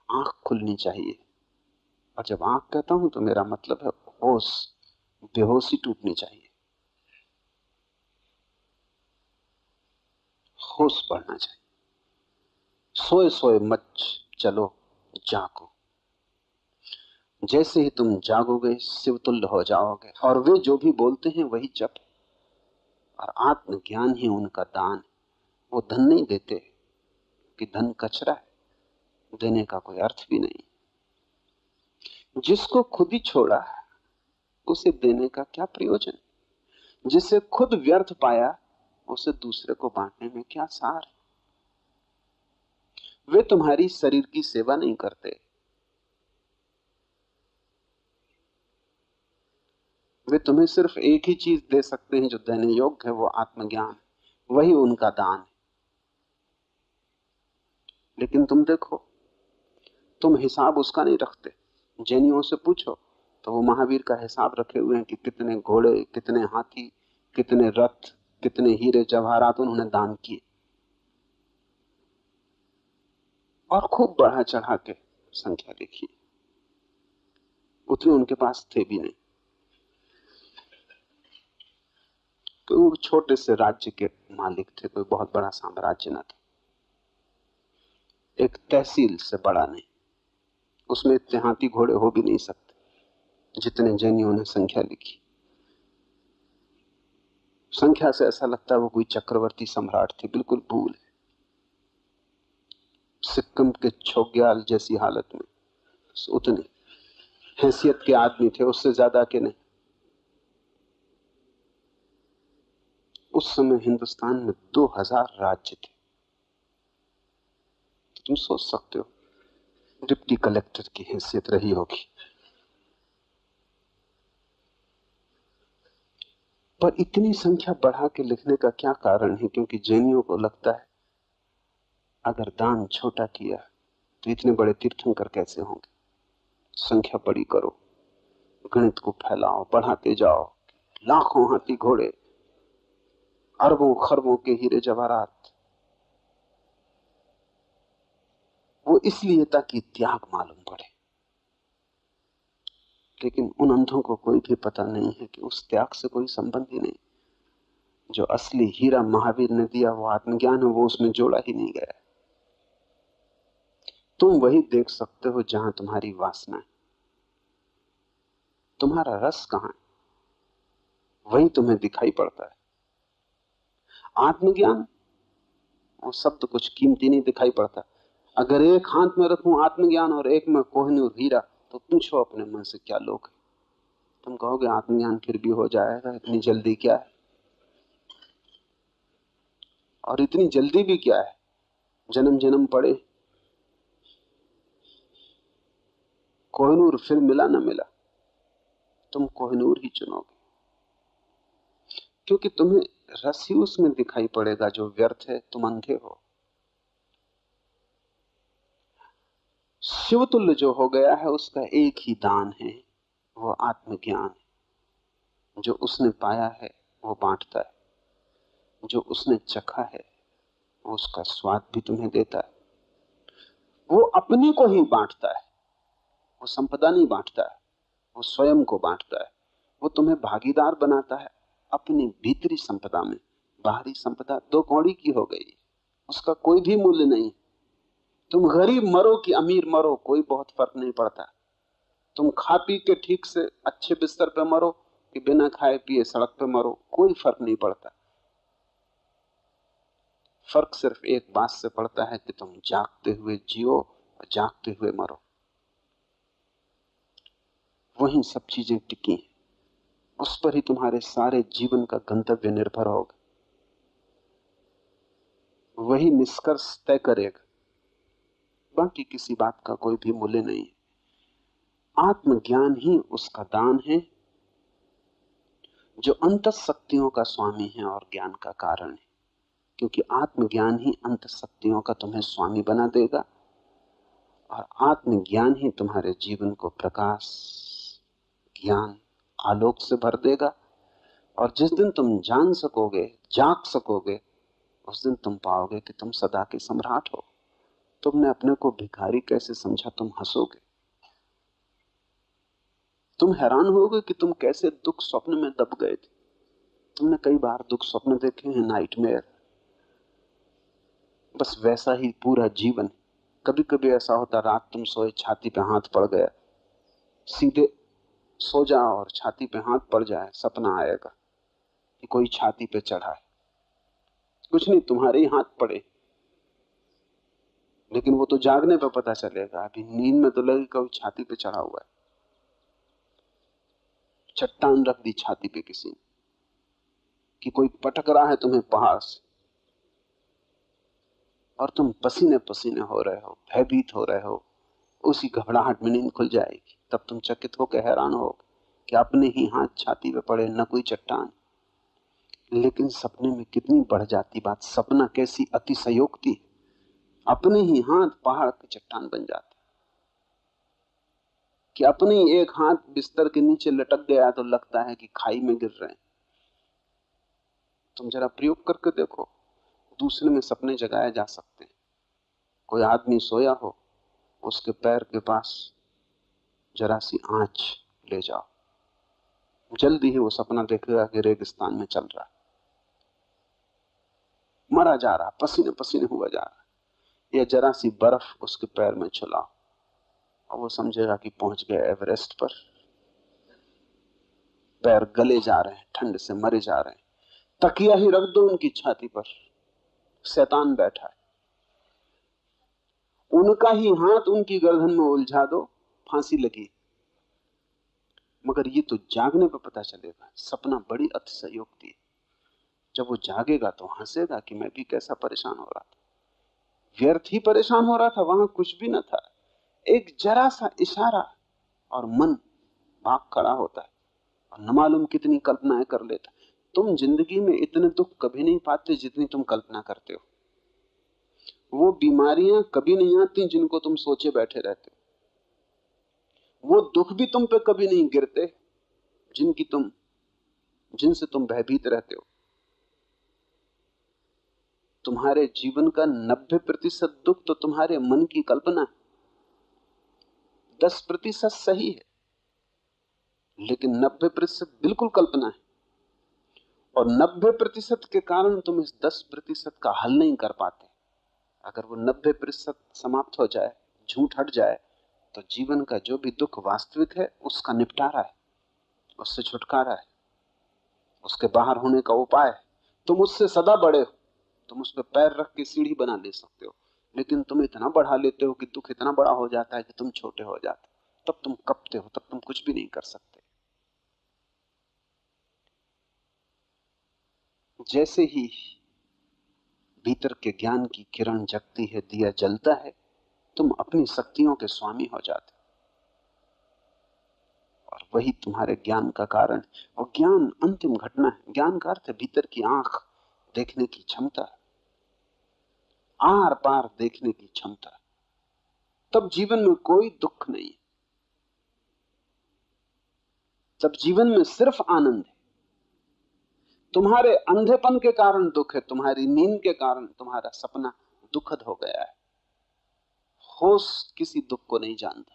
आंख खुलनी चाहिए। और जब आंख कहता हूं तो मेरा मतलब है होश, बेहोशी टूटनी चाहिए, होश बढ़ना चाहिए। सोए सोए मत चलो, जागो। जैसे ही तुम जागोगे शिवतुल्य हो जाओगे। और वे जो भी बोलते हैं वही जप, और आत्मज्ञान ही उनका दान। वो धन नहीं देते कि धन कचरा है, देने का कोई अर्थ भी नहीं। जिसको खुद ही छोड़ा उसे देने का क्या प्रयोजन? जिसे खुद व्यर्थ पाया उसे दूसरे को बांटने में क्या सार? वे तुम्हारी शरीर की सेवा नहीं करते, वे तुम्हें सिर्फ एक ही चीज दे सकते हैं जो देने योग्य है, वो आत्मज्ञान, वही उनका दान है। लेकिन तुम देखो, तुम हिसाब उसका नहीं रखते। जैनियों से पूछो तो वो महावीर का हिसाब रखे हुए हैं कि कितने घोड़े, कितने हाथी, कितने रथ, कितने हीरे जवाहरात उन्होंने दान किए, और खूब बढ़ा चढ़ा के संख्या लिखी। उतने उनके पास थे भी नहीं, तो वो छोटे से राज्य के मालिक थे, कोई बहुत बड़ा साम्राज्य न था, एक तहसील से बड़ा नहीं। उसमें इतने हाथी घोड़े हो भी नहीं सकते जितने जैनियों ने संख्या लिखी। संख्या से ऐसा लगता है वो कोई चक्रवर्ती सम्राट थे, बिल्कुल भूल है। सिक्किम के छोग्याल जैसी हालत में उतने हैसियत के आदमी थे, उससे ज्यादा के नहीं। उस समय हिंदुस्तान में 2000 राज्य थे। तो तुम सोच सकते हो डिप्टी कलेक्टर की हैसियत रही होगी। पर इतनी संख्या बढ़ा के लिखने का क्या कारण है? क्योंकि जैनियों को लगता है अगर दान छोटा किया तो इतने बड़े तीर्थंकर कैसे होंगे। संख्या बड़ी करो, गणित को फैलाओ, बढ़ाते जाओ, लाखों हाथी घोड़े, अरबों खरबों के हीरे जवाहरात। वो इसलिए ताकि त्याग मालूम पड़े। लेकिन उन अंधों को कोई भी पता नहीं है कि उस त्याग से कोई संबंध ही नहीं। जो असली हीरा महावीर ने दिया वो आत्मज्ञान है, वो उसमें जोड़ा ही नहीं गया। तुम वही देख सकते हो जहां तुम्हारी वासना है। तुम्हारा रस कहां है वही तुम्हें दिखाई पड़ता है। आत्मज्ञान वो शब्द कुछ कीमती नहीं दिखाई पड़ता। अगर एक हाथ में रखूं आत्मज्ञान और एक में कोहिनूर हीरा, तो पूछो अपने मन से क्या लोग है। तुम कहोगे आत्मज्ञान फिर भी हो जाएगा, इतनी जल्दी क्या है। और इतनी जल्दी भी क्या है, जन्म जन्म पड़े। कोहिनूर फिर मिला ना मिला, तुम कोहिनूर ही चुनोगे, क्योंकि तुम्हें रस ही उसमें दिखाई पड़ेगा जो व्यर्थ है। तुम अंधे हो। शिवतुल्य जो हो गया है उसका एक ही दान है, वो आत्मज्ञान है। जो उसने पाया है वो बांटता है, जो उसने चखा है वो उसका स्वाद भी तुम्हें देता है। वो अपने को ही बांटता है, वो संपदा नहीं बांटता है, वो स्वयं को बांटता है। वो तुम्हें भागीदार बनाता है अपनी भीतरी संपदा में। बाहरी संपदा दो कौड़ी की हो गई, उसका कोई भी मूल्य नहीं। तुम गरीब मरो कि अमीर मरो, कोई बहुत फर्क नहीं पड़ता। तुम खा पी के ठीक से अच्छे बिस्तर पे मरो कि बिना खाए पिए सड़क पे मरो, कोई फर्क नहीं पड़ता। फर्क सिर्फ एक बात से पड़ता है कि तुम जागते हुए जियो और जागते हुए मरो। वहीं सब चीजें टिकी हैं, उस पर ही तुम्हारे सारे जीवन का गंतव्य निर्भर होगा। वही निष्कर्ष तय करेगा, बाकी किसी बात का कोई भी मूल्य नहीं। आत्मज्ञान ही उसका दान है जो अंतः शक्तियों का स्वामी है और ज्ञान का कारण है। क्योंकि आत्मज्ञान ही अंतः शक्तियों का तुम्हें स्वामी बना देगा और आत्मज्ञान ही तुम्हारे जीवन को प्रकाश, ज्ञान, आलोक से भर देगा। और जिस दिन तुम जान सकोगे, जाग सकोगे, उस दिन तुम पाओगे कि तुम सदा के सम्राट हो। तुमने अपने को भिखारी कैसे समझा, तुम हंसोगे। तुम हैरान होगे कि तुम कैसे दुख स्वप्न में दब गए थे। तुमने कई बार दुख स्वप्न देखे हैं, नाइटमेयर। बस वैसा ही पूरा जीवन। कभी कभी ऐसा होता, रात तुम सोए, छाती पे हाथ पड़ गया, सीधे सो जाओ और छाती पे हाथ पड़ जाए, सपना आएगा कि कोई छाती पे चढ़ा है। कुछ नहीं, तुम्हारे ही हाथ पड़े, लेकिन वो तो जागने पे पता चलेगा। अभी नींद में तो लगे कोई छाती पे चढ़ा हुआ है। चट्टान रख दी छाती पे किसी ने, कि कोई पटक रहा है तुम्हें पहाड़ से, और तुम पसीने पसीने हो रहे हो, भयभीत हो रहे हो। उसी घबराहट में नींद खुल जाएगी। तब तुम चकित होकर हैरान हो कि अपने ही हाथ छाती पे पड़े, न कोई चट्टान। लेकिन सपने में कितनी बढ़ जाती बात। सपना कैसी अतिशयोक्ति। अपने ही हाथ पहाड़ के चट्टान बन जाते, कि अपने ही एक हाथ बिस्तर के नीचे लटक गया तो लगता है कि खाई में गिर रहे हैं। तुम जरा प्रयोग करके देखो, दूसरे में सपने जगाए जा सकते हैं। कोई आदमी सोया हो, उसके पैर के पास जरा सी आंच ले जाओ, जल्दी ही वो सपना देखेगा कि रेगिस्तान में चल रहा है, मरा जा रहा, पसीने पसीने हुआ जा रहा। या जरा सी बर्फ उसके पैर में छुलाओ, और वो समझेगा कि पहुंच गए एवरेस्ट पर। पैर गले जा रहे हैं, ठंड से मरे जा रहे हैं, तकिया ही रख दो उनकी छाती पर, शैतान बैठा है, उनका ही हाथ उनकी गर्दन में उलझा दो, फांसी लगी। मगर ये तो जागने पर पता चलेगा। सपना बड़ी अतिशयोक्ति है। जब वो जागेगा तो हंसेगा कि मैं भी कैसा परेशान हो रहा था, व्यर्थ ही परेशान हो रहा था, वहां कुछ भी न था। एक जरा सा इशारा और मन भाग खड़ा होता है और न मालूम कितनी कल्पनाएं कर लेता। तुम जिंदगी में इतने दुख कभी नहीं पाते जितनी तुम कल्पना करते हो। वो बीमारियां कभी नहीं आती जिनको तुम सोचे बैठे रहते हो। वो दुख भी तुम पे कभी नहीं गिरते जिनसे तुम भयभीत रहते हो। तुम्हारे जीवन का 90% दुख तो तुम्हारे मन की कल्पना है। 10% सही है, लेकिन 90% बिल्कुल कल्पना है। और 90% के कारण तुम इस 10% का हल नहीं कर पाते। अगर वो 90% समाप्त हो जाए, झूठ हट जाए, तो जीवन का जो भी दुख वास्तविक है उसका निपटारा है, उससे छुटकारा है, उसके बाहर होने का उपाय है। तुम उससे सदा बड़े हो, तुम उस पर पैर रख के सीढ़ी बना ले सकते हो, लेकिन तुम इतना बढ़ा लेते हो कि दुख इतना बड़ा हो जाता है कि तुम छोटे हो जाते हो। तब तुम कपते हो, तब तुम कुछ भी नहीं कर सकते। जैसे ही भीतर के ज्ञान की किरण जगती है, दिया जलता है, तुम अपनी शक्तियों के स्वामी हो जाते हो, और वही तुम्हारे ज्ञान का कारण। और ज्ञान अंतिम घटना है। ज्ञान का अर्थ है भीतर की आंख, देखने की क्षमता, आर पार देखने की क्षमता। तब जीवन में कोई दुख नहीं, तब जीवन में सिर्फ आनंद है। तुम्हारे अंधेपन के कारण दुख है, तुम्हारी नींद के कारण तुम्हारा सपना दुखद हो गया है। होश किसी दुख को नहीं जानता,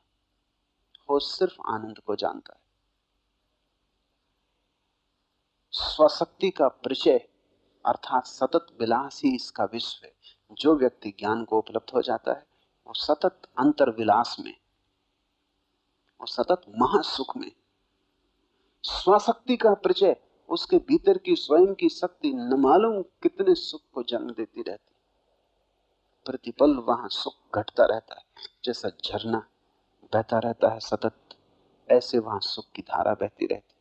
होश सिर्फ आनंद को जानता है। स्वशक्ति का परिचय अर्थात सतत विलास ही इसका विश्व है। जो व्यक्ति ज्ञान को उपलब्ध हो जाता है, वो सतत अंतर विलास में, वो सतत महासुख में। स्वशक्ति का परिचय, उसके भीतर की स्वयं की शक्ति न मालूम कितने सुख को जन्म देती रहती। प्रतिपल वहां सुख घटता रहता है, जैसा झरना बहता रहता है सतत, ऐसे वहां सुख की धारा बहती रहती।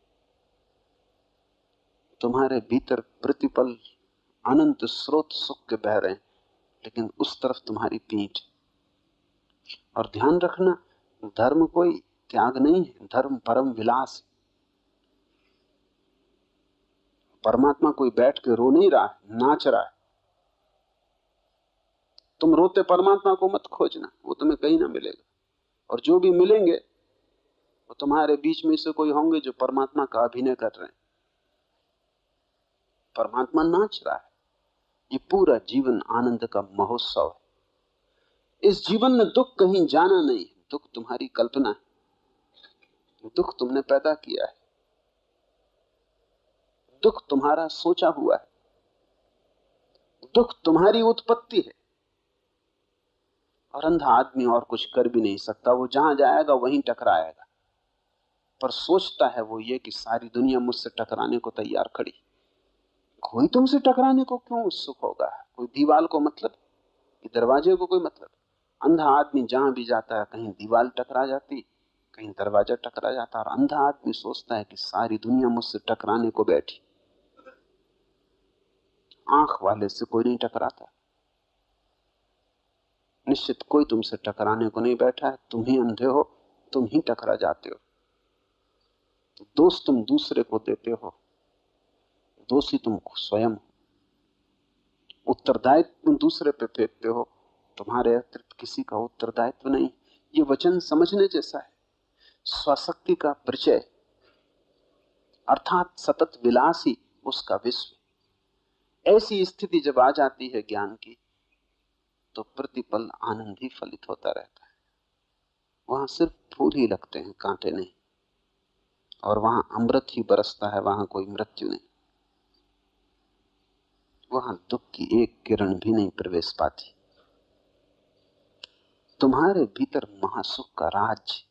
तुम्हारे भीतर प्रतिपल अनंत स्रोत सुख के बह रहे हैं, लेकिन उस तरफ तुम्हारी पीठ। और ध्यान रखना, धर्म कोई त्याग नहीं है, धर्म परम विलास है। परमात्मा कोई बैठ के रो नहीं रहा है, नाच रहा है। तुम रोते परमात्मा को मत खोजना, वो तुम्हें कहीं ना मिलेगा। और जो भी मिलेंगे वो तुम्हारे बीच में से कोई होंगे जो परमात्मा का अभिनय कर रहे हैं। परमात्मा नाच रहा है। ये पूरा जीवन आनंद का महोत्सव है। इस जीवन में दुख कहीं जाना नहीं, दुख तुम्हारी कल्पना है, दुख तुमने पैदा किया है, दुख तुम्हारा सोचा हुआ है, दुख तुम्हारी उत्पत्ति है। और अंधा आदमी और कुछ कर भी नहीं सकता, वो जहां जाएगा वहीं टकराएगा। पर सोचता है वो ये कि सारी दुनिया मुझसे टकराने को तैयार खड़ी, कोई तुमसे टकराने को क्यों उत्सुक होगा? कोई दीवार को मतलब कि दरवाजे को कोई मतलब? अंधा आदमी जहां भी जाता है, कहीं दीवार टकरा जाती, कहीं दरवाजा टकरा जाता, और अंधा आदमी सोचता है कि सारी दुनिया मुझसे टकराने को बैठी। आंख वाले से कोई नहीं टकराता। निश्चित कोई तुमसे टकराने को नहीं बैठा है, तुम ही अंधे हो, तुम ही टकरा जाते हो। दोष तुम दूसरे को देते हो, दोषी तुम स्वयं हो। उत्तरदायित्व तुम दूसरे पे फेंकते हो, तुम्हारे अतिरिक्त किसी का उत्तरदायित्व नहीं। ये वचन समझने जैसा है। स्वशक्ति का परिचय अर्थात सतत विलास ही उसका विश्व। ऐसी स्थिति जब आ जाती है ज्ञान की, तो प्रतिपल आनंद ही फलित होता रहता है। वहां सिर्फ फूल ही लगते हैं, कांटे नहीं। और वहां अमृत ही बरसता है, वहां कोई मृत्यु नहीं। वहां दुख की एक किरण भी नहीं प्रवेश पाती। तुम्हारे भीतर महासुख का राज,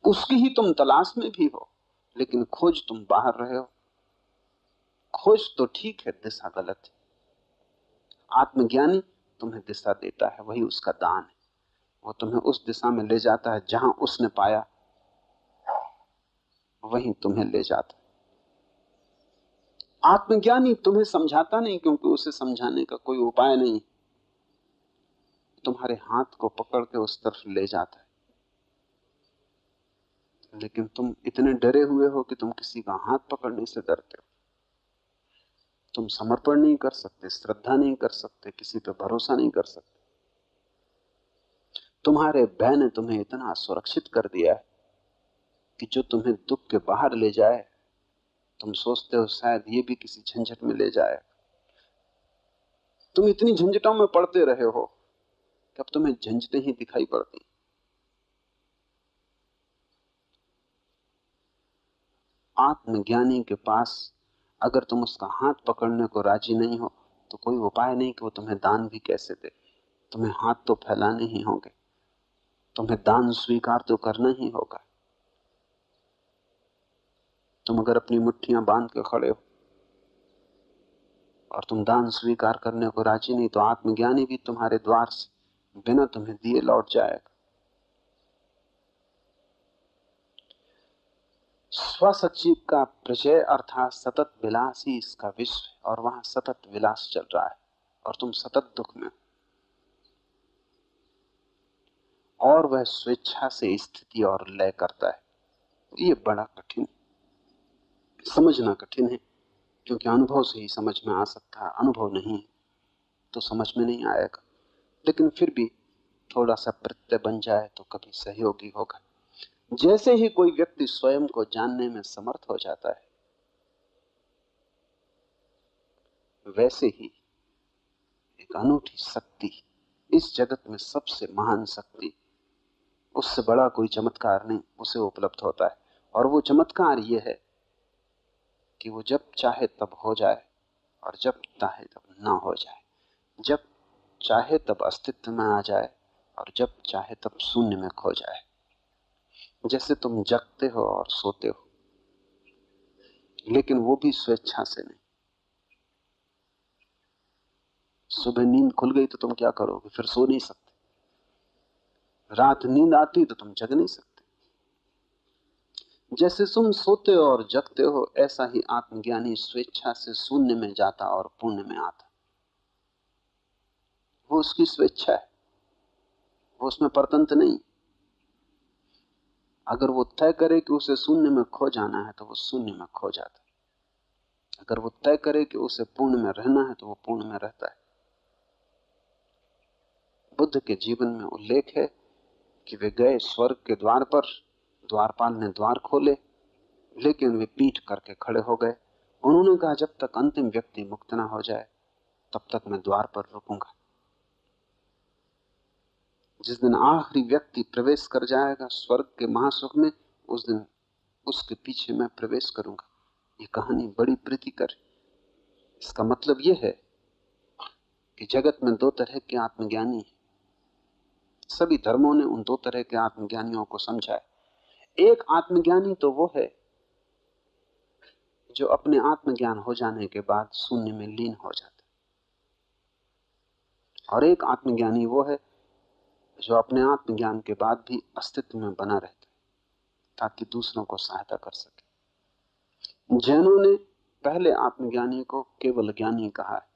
उसकी ही तुम तलाश में भी हो, लेकिन खोज तुम बाहर रहे हो। खोज तो ठीक है, दिशा गलत है। आत्मज्ञानी तुम्हें दिशा देता है, वही उसका दान है। वो तुम्हें उस दिशा में ले जाता है जहां उसने पाया, वहीं तुम्हें ले जाता है। आत्मज्ञानी तुम्हें समझाता नहीं, क्योंकि उसे समझाने का कोई उपाय नहीं। तुम्हारे हाथ को पकड़ के उस तरफ ले जाता है, लेकिन तुम इतने डरे हुए हो कि तुम किसी का हाथ पकड़ने से डरते हो। तुम समर्पण नहीं कर सकते, श्रद्धा नहीं कर सकते, किसी पे भरोसा नहीं कर सकते। तुम्हारे भय ने तुम्हें इतना सुरक्षित कर दिया है कि जो तुम्हें दुख के बाहर ले जाए, तुम सोचते हो शायद ये भी किसी झंझट में ले जाए। तुम इतनी झंझटों में पड़ते रहे हो कि अब तुम्हें झंझटें ही दिखाई पड़ती। आत्मज्ञानी के पास अगर तुम उसका हाथ पकड़ने को राजी नहीं हो, तो कोई उपाय नहीं कि वो तुम्हें दान भी कैसे दे। तुम्हें हाथ तो फैलाने ही होंगे, तुम्हें दान स्वीकार तो करना ही होगा। तुम अगर अपनी मुट्ठियां बांध के खड़े हो और तुम दान स्वीकार करने को राजी नहीं, तो आत्मज्ञानी भी तुम्हारे द्वार से बिना तुम्हें दिए लौट जाएगा। स्वसचिव का प्रचय अर्थात सतत विलास ही इसका विश्व है, और वहां सतत विलास चल रहा है और तुम सतत दुख में, और वह स्वेच्छा से स्थिति और लय करता है। ये बड़ा कठिन, समझना कठिन है, क्योंकि अनुभव से ही समझ में आ सकता है। अनुभव नहीं तो समझ में नहीं आएगा, लेकिन फिर भी थोड़ा सा प्रत्यय बन जाए तो कभी सहयोगी होगा। जैसे ही कोई व्यक्ति स्वयं को जानने में समर्थ हो जाता है, वैसे ही एक अनूठी शक्ति, इस जगत में सबसे महान शक्ति, उससे बड़ा कोई चमत्कार नहीं, उसे उपलब्ध होता है। और वो चमत्कार ये है कि वो जब चाहे तब हो जाए और जब चाहे तब ना हो जाए, जब चाहे तब अस्तित्व में आ जाए और जब चाहे तब शून्य में खो जाए। जैसे तुम जगते हो और सोते हो, लेकिन वो भी स्वेच्छा से नहीं। सुबह नींद खुल गई तो तुम क्या करोगे? फिर सो नहीं सकते। रात नींद आती तो तुम जग नहीं सकते। जैसे तुम सोते हो और जगते हो, ऐसा ही आत्मज्ञानी स्वेच्छा से शून्य में जाता और पुण्य में आता। वो उसकी स्वेच्छा है, वो उसमें परतंत्र नहीं। अगर वो तय करे कि उसे शून्य में खो जाना है तो वो शून्य में खो जाता है। अगर वो तय करे कि उसे पूर्ण में रहना है तो वो पूर्ण में रहता है। बुद्ध के जीवन में उल्लेख है कि वे गए स्वर्ग के द्वार पर, द्वारपाल ने द्वार खोले, लेकिन वे पीठ करके खड़े हो गए। उन्होंने कहा, जब तक अंतिम व्यक्ति मुक्त ना हो जाए तब तक मैं द्वार पर रुकूंगा। जिस दिन आखिरी व्यक्ति प्रवेश कर जाएगा स्वर्ग के महासुख में, उस दिन उसके पीछे मैं प्रवेश करूंगा। ये कहानी बड़ी प्रीतिकर। इसका मतलब यह है कि जगत में दो तरह के आत्मज्ञानी हैं। सभी धर्मों ने उन दो तरह के आत्मज्ञानियों को समझा है। एक आत्मज्ञानी तो वो है जो अपने आत्मज्ञान हो जाने के बाद शून्य में लीन हो जाता है, और एक आत्मज्ञानी वो है जो अपने आत्मज्ञान के बाद भी अस्तित्व में बना रहता है ताकि दूसरों को सहायता कर सके। जैनों ने पहले आत्मज्ञानी को केवल ज्ञानी कहा है।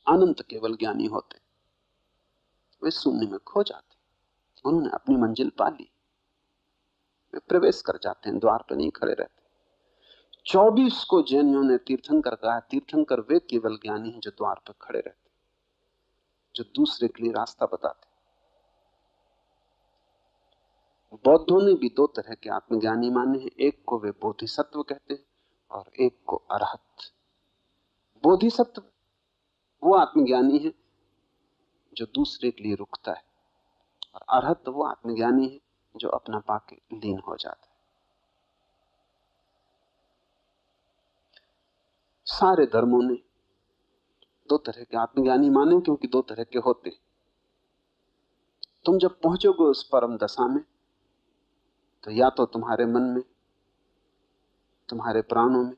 अनंत केवल ज्ञानी होते, वे शून्य में खो जाते, उन्होंने अपनी मंजिल पा ली, वे प्रवेश कर जाते हैं, द्वार पर नहीं खड़े रहते। 24 को जैनियों ने तीर्थंकर कहा। तीर्थंकर वे केवल ज्ञानी हैं जो द्वार पर खड़े रहते, जो दूसरे के लिए रास्ता बताते। बौद्धों ने भी दो तरह के आत्मज्ञानी माने हैं। एक को वे बोधिसत्व कहते हैं और एक को अरहत। बोधिसत्व वो आत्मज्ञानी है जो दूसरे के लिए रुकता है, और अरहत वो आत्मज्ञानी है जो अपना पाके लीन हो जाता है। सारे धर्मों ने दो तरह के आत्मज्ञानी माने, क्योंकि दो तरह के होते। तुम जब पहुंचोगे उस परम दशा में, तो या तो तुम्हारे मन में, तुम्हारे प्राणों में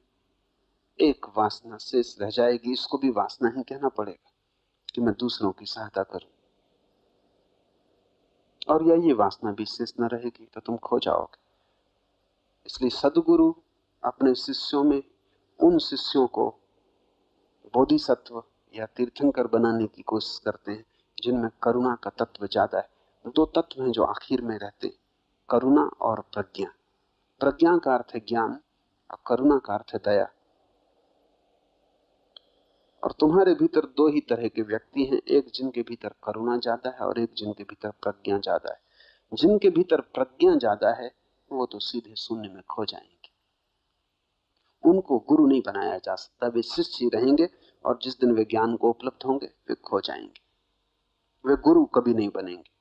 एक वासना शेष रह जाएगी, इसको भी वासना ही कहना पड़ेगा, कि मैं दूसरों की सहायता करूं। और या ये वासना भी शेष न रहेगी तो तुम खो जाओगे। इसलिए सद्गुरु अपने शिष्यों में उन शिष्यों को बोधिसत्व या तीर्थंकर बनाने की कोशिश करते हैं जिनमें करुणा का तत्व ज्यादा है। दो तत्व हैं जो आखिर में रहते हैं, करुणा और प्रज्ञा। प्रज्ञा का अर्थ है ज्ञान और करुणा का अर्थ है दया। और तुम्हारे भीतर दो ही तरह के व्यक्ति हैं, एक जिनके भीतर करुणा ज्यादा है और एक जिनके भीतर प्रज्ञा ज्यादा है। जिनके भीतर प्रज्ञा ज्यादा है वो तो सीधे शून्य में खो जाएंगे। उनको गुरु नहीं बनाया जा सकता, वे शिष्य ही रहेंगे, और जिस दिन वे ज्ञान को उपलब्ध होंगे वे खो जाएंगे, वे गुरु कभी नहीं बनेंगे।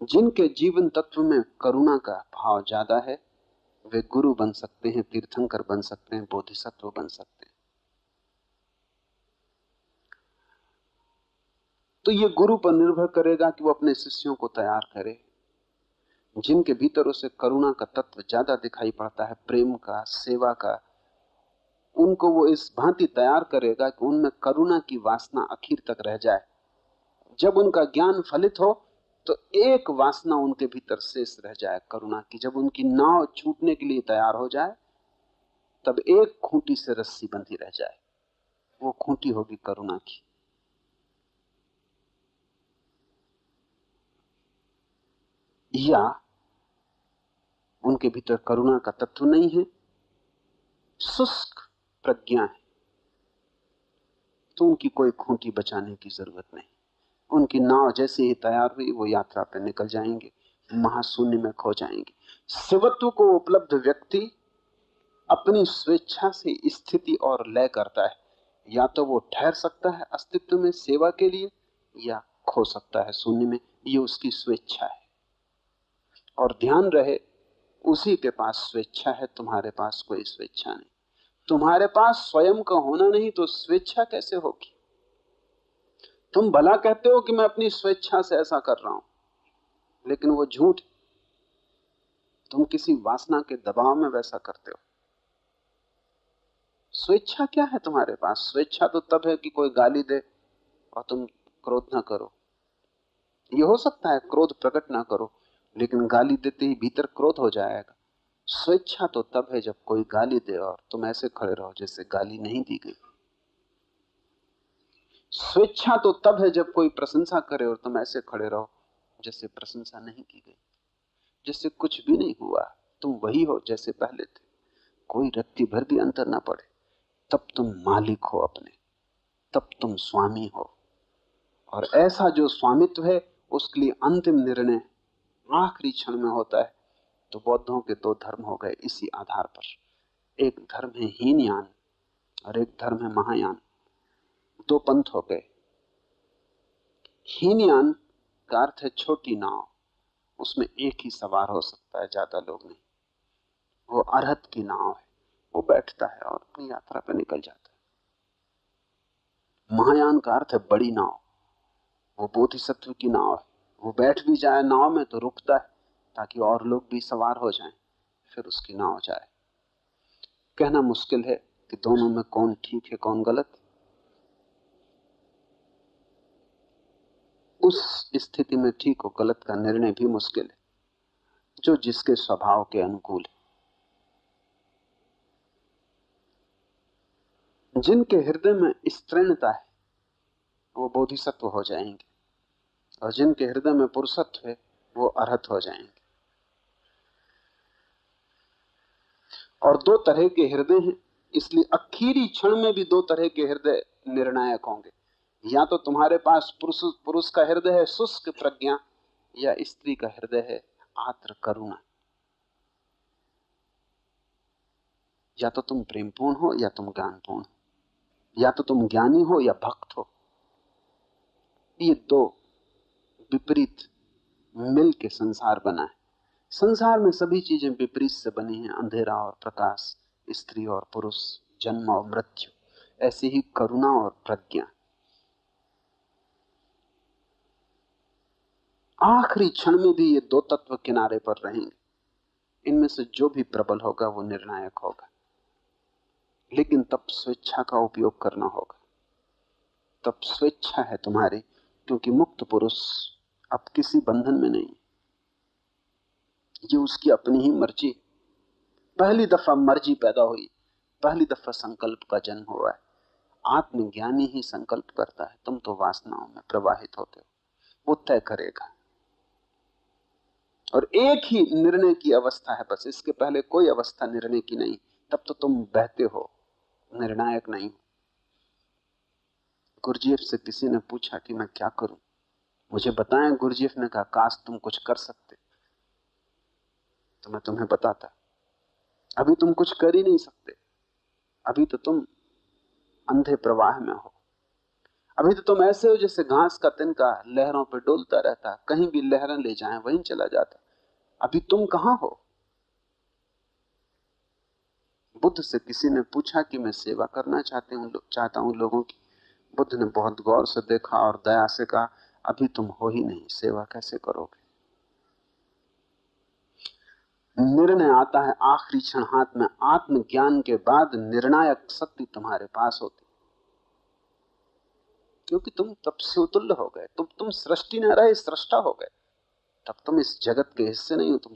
जिनके जीवन तत्व में करुणा का भाव ज्यादा है वे गुरु बन सकते हैं, तीर्थंकर बन सकते हैं, बोधिसत्व बन सकते हैं। तो ये गुरु पर निर्भर करेगा कि वो अपने शिष्यों को तैयार करे। जिनके भीतर उसे करुणा का तत्व ज्यादा दिखाई पड़ता है, प्रेम का, सेवा का, उनको वो इस भांति तैयार करेगा कि उनमें करुणा की वासना आखिर तक रह जाए। जब उनका ज्ञान फलित हो तो एक वासना उनके भीतर शेष रह जाए करुणा की। जब उनकी नाव छूटने के लिए तैयार हो जाए तब एक खूंटी से रस्सी बंधी रह जाए, वो खूंटी होगी करुणा की। या उनके भीतर करुणा का तत्व नहीं है, शुष्क प्रज्ञा है, तो उनकी कोई खूंटी बचाने की जरूरत नहीं। उनकी नाव जैसे ही तैयार हुई वो यात्रा पर निकल जाएंगे, महाशून्य में खो जाएंगे। शिवत्व को उपलब्ध व्यक्ति अपनी स्वेच्छा से स्थिति और लय करता है। या तो वो ठहर सकता है अस्तित्व में सेवा के लिए, या खो सकता है शून्य में, ये उसकी स्वेच्छा है। और ध्यान रहे, उसी के पास स्वेच्छा है, तुम्हारे पास कोई स्वेच्छा नहीं। तुम्हारे पास स्वयं का होना नहीं तो स्वेच्छा कैसे होगी? तुम भला कहते हो कि मैं अपनी स्वेच्छा से ऐसा कर रहा हूं, लेकिन वो झूठ। तुम किसी वासना के दबाव में वैसा करते हो। स्वेच्छा क्या है तुम्हारे पास? स्वेच्छा तो तब है कि कोई गाली दे और तुम क्रोध ना करो। ये हो सकता है क्रोध प्रकट ना करो, लेकिन गाली देते ही भीतर क्रोध हो जाएगा। स्वेच्छा तो तब है जब कोई गाली दे और तुम ऐसे खड़े रहो जैसे गाली नहीं दी गई। स्वेच्छा तो तब है जब कोई प्रशंसा करे और तुम ऐसे खड़े रहो जैसे प्रशंसा नहीं की गई, जैसे कुछ भी नहीं हुआ, तुम वही हो जैसे पहले थे, कोई रत्ती भर भी अंतर ना पड़े। तब तुम मालिक हो अपने, तब तुम स्वामी हो। और ऐसा जो स्वामित्व है उसके लिए अंतिम निर्णय आखिरी क्षण में होता है। तो बौद्धों के दो धर्म हो गए इसी आधार पर। एक धर्म है हीनयान और एक धर्म है महायान। दो पंथ हो गए। हीनयान का अर्थ है छोटी नाव, उसमें एक ही सवार हो सकता है, ज्यादा लोग नहीं। वो अरहत की नाव है, वो बैठता है और अपनी यात्रा पर निकल जाता है। महायान का अर्थ है बड़ी नाव, वो बोधिसत्व की नाव है। वो बैठ भी जाए नाव में तो रुकता है ताकि और लोग भी सवार हो जाएं, फिर उसकी नाव जाए। कहना मुश्किल है कि दोनों में कौन ठीक है कौन गलत। उस स्थिति में ठीक और गलत का निर्णय भी मुश्किल है, जो जिसके स्वभाव के अनुकूल है। जिनके हृदय में स्त्रैणता है वो बोधिसत्व हो जाएंगे, और जिनके हृदय में पुरुषत्व है वो अरहत हो जाएंगे। और दो तरह के हृदय हैं, इसलिए आखिरी क्षण में भी दो तरह के हृदय निर्णायक होंगे। या तो तुम्हारे पास पुरुष का हृदय है शुष्क प्रज्ञा, या स्त्री का हृदय है आर्द्र करुणा। या तो तुम प्रेमपूर्ण हो या तुम ज्ञानपूर्ण हो, या तो तुम ज्ञानी हो या भक्त हो। ये दो विपरीत मिल के संसार बना है। संसार में सभी चीजें विपरीत से बनी हैं, अंधेरा और प्रकाश, स्त्री और पुरुष, जन्म और मृत्यु, ऐसी ही करुणा और प्रज्ञा। आखिरी क्षण में भी ये दो तत्व किनारे पर रहेंगे। इनमें से जो भी प्रबल होगा वो निर्णायक होगा, लेकिन तब स्वेच्छा का उपयोग करना होगा। तब स्वेच्छा है तुम्हारी, क्योंकि मुक्त पुरुष अब किसी बंधन में नहीं, ये उसकी अपनी ही मर्जी। पहली दफा मर्जी पैदा हुई, पहली दफा संकल्प का जन्म हुआ है। आत्मज्ञानी ही संकल्प करता है, तुम तो वासनाओं में प्रवाहित होते हो। वो तय करेगा, और एक ही निर्णय की अवस्था है बस, इसके पहले कोई अवस्था निर्णय की नहीं। तब तो तुम बहते हो, निर्णायक नहीं हो। गुरजीएफ से किसी ने पूछा कि मैं क्या करूं, मुझे बताएं। गुरजीएफ ने कहा, काश तुम कुछ कर सकते तो मैं तुम्हें बताता। अभी तुम कुछ कर ही नहीं सकते, अभी तो तुम अंधे प्रवाह में हो। अभी तो तुम ऐसे हो जैसे घास का तिनका लहरों पर डोलता रहता, कहीं भी लहरें ले जाएं वहीं चला जाता। अभी तुम कहां हो? बुद्ध से किसी ने पूछा कि मैं सेवा करना चाहता हूं लोगों की। बुद्ध ने बहुत गौर से देखा और दया से कहा, अभी तुम हो ही नहीं, सेवा कैसे करोगे? निर्णय आता है आखिरी क्षण हाथ में। आत्मज्ञान के बाद निर्णायक शक्ति तुम्हारे पास होती, क्योंकि तुम तब से उतुल्य हो गए। तुम सृष्टि न रहे, सृष्टा हो गए। तब तुम इस जगत के हिस्से नहीं हो, तुम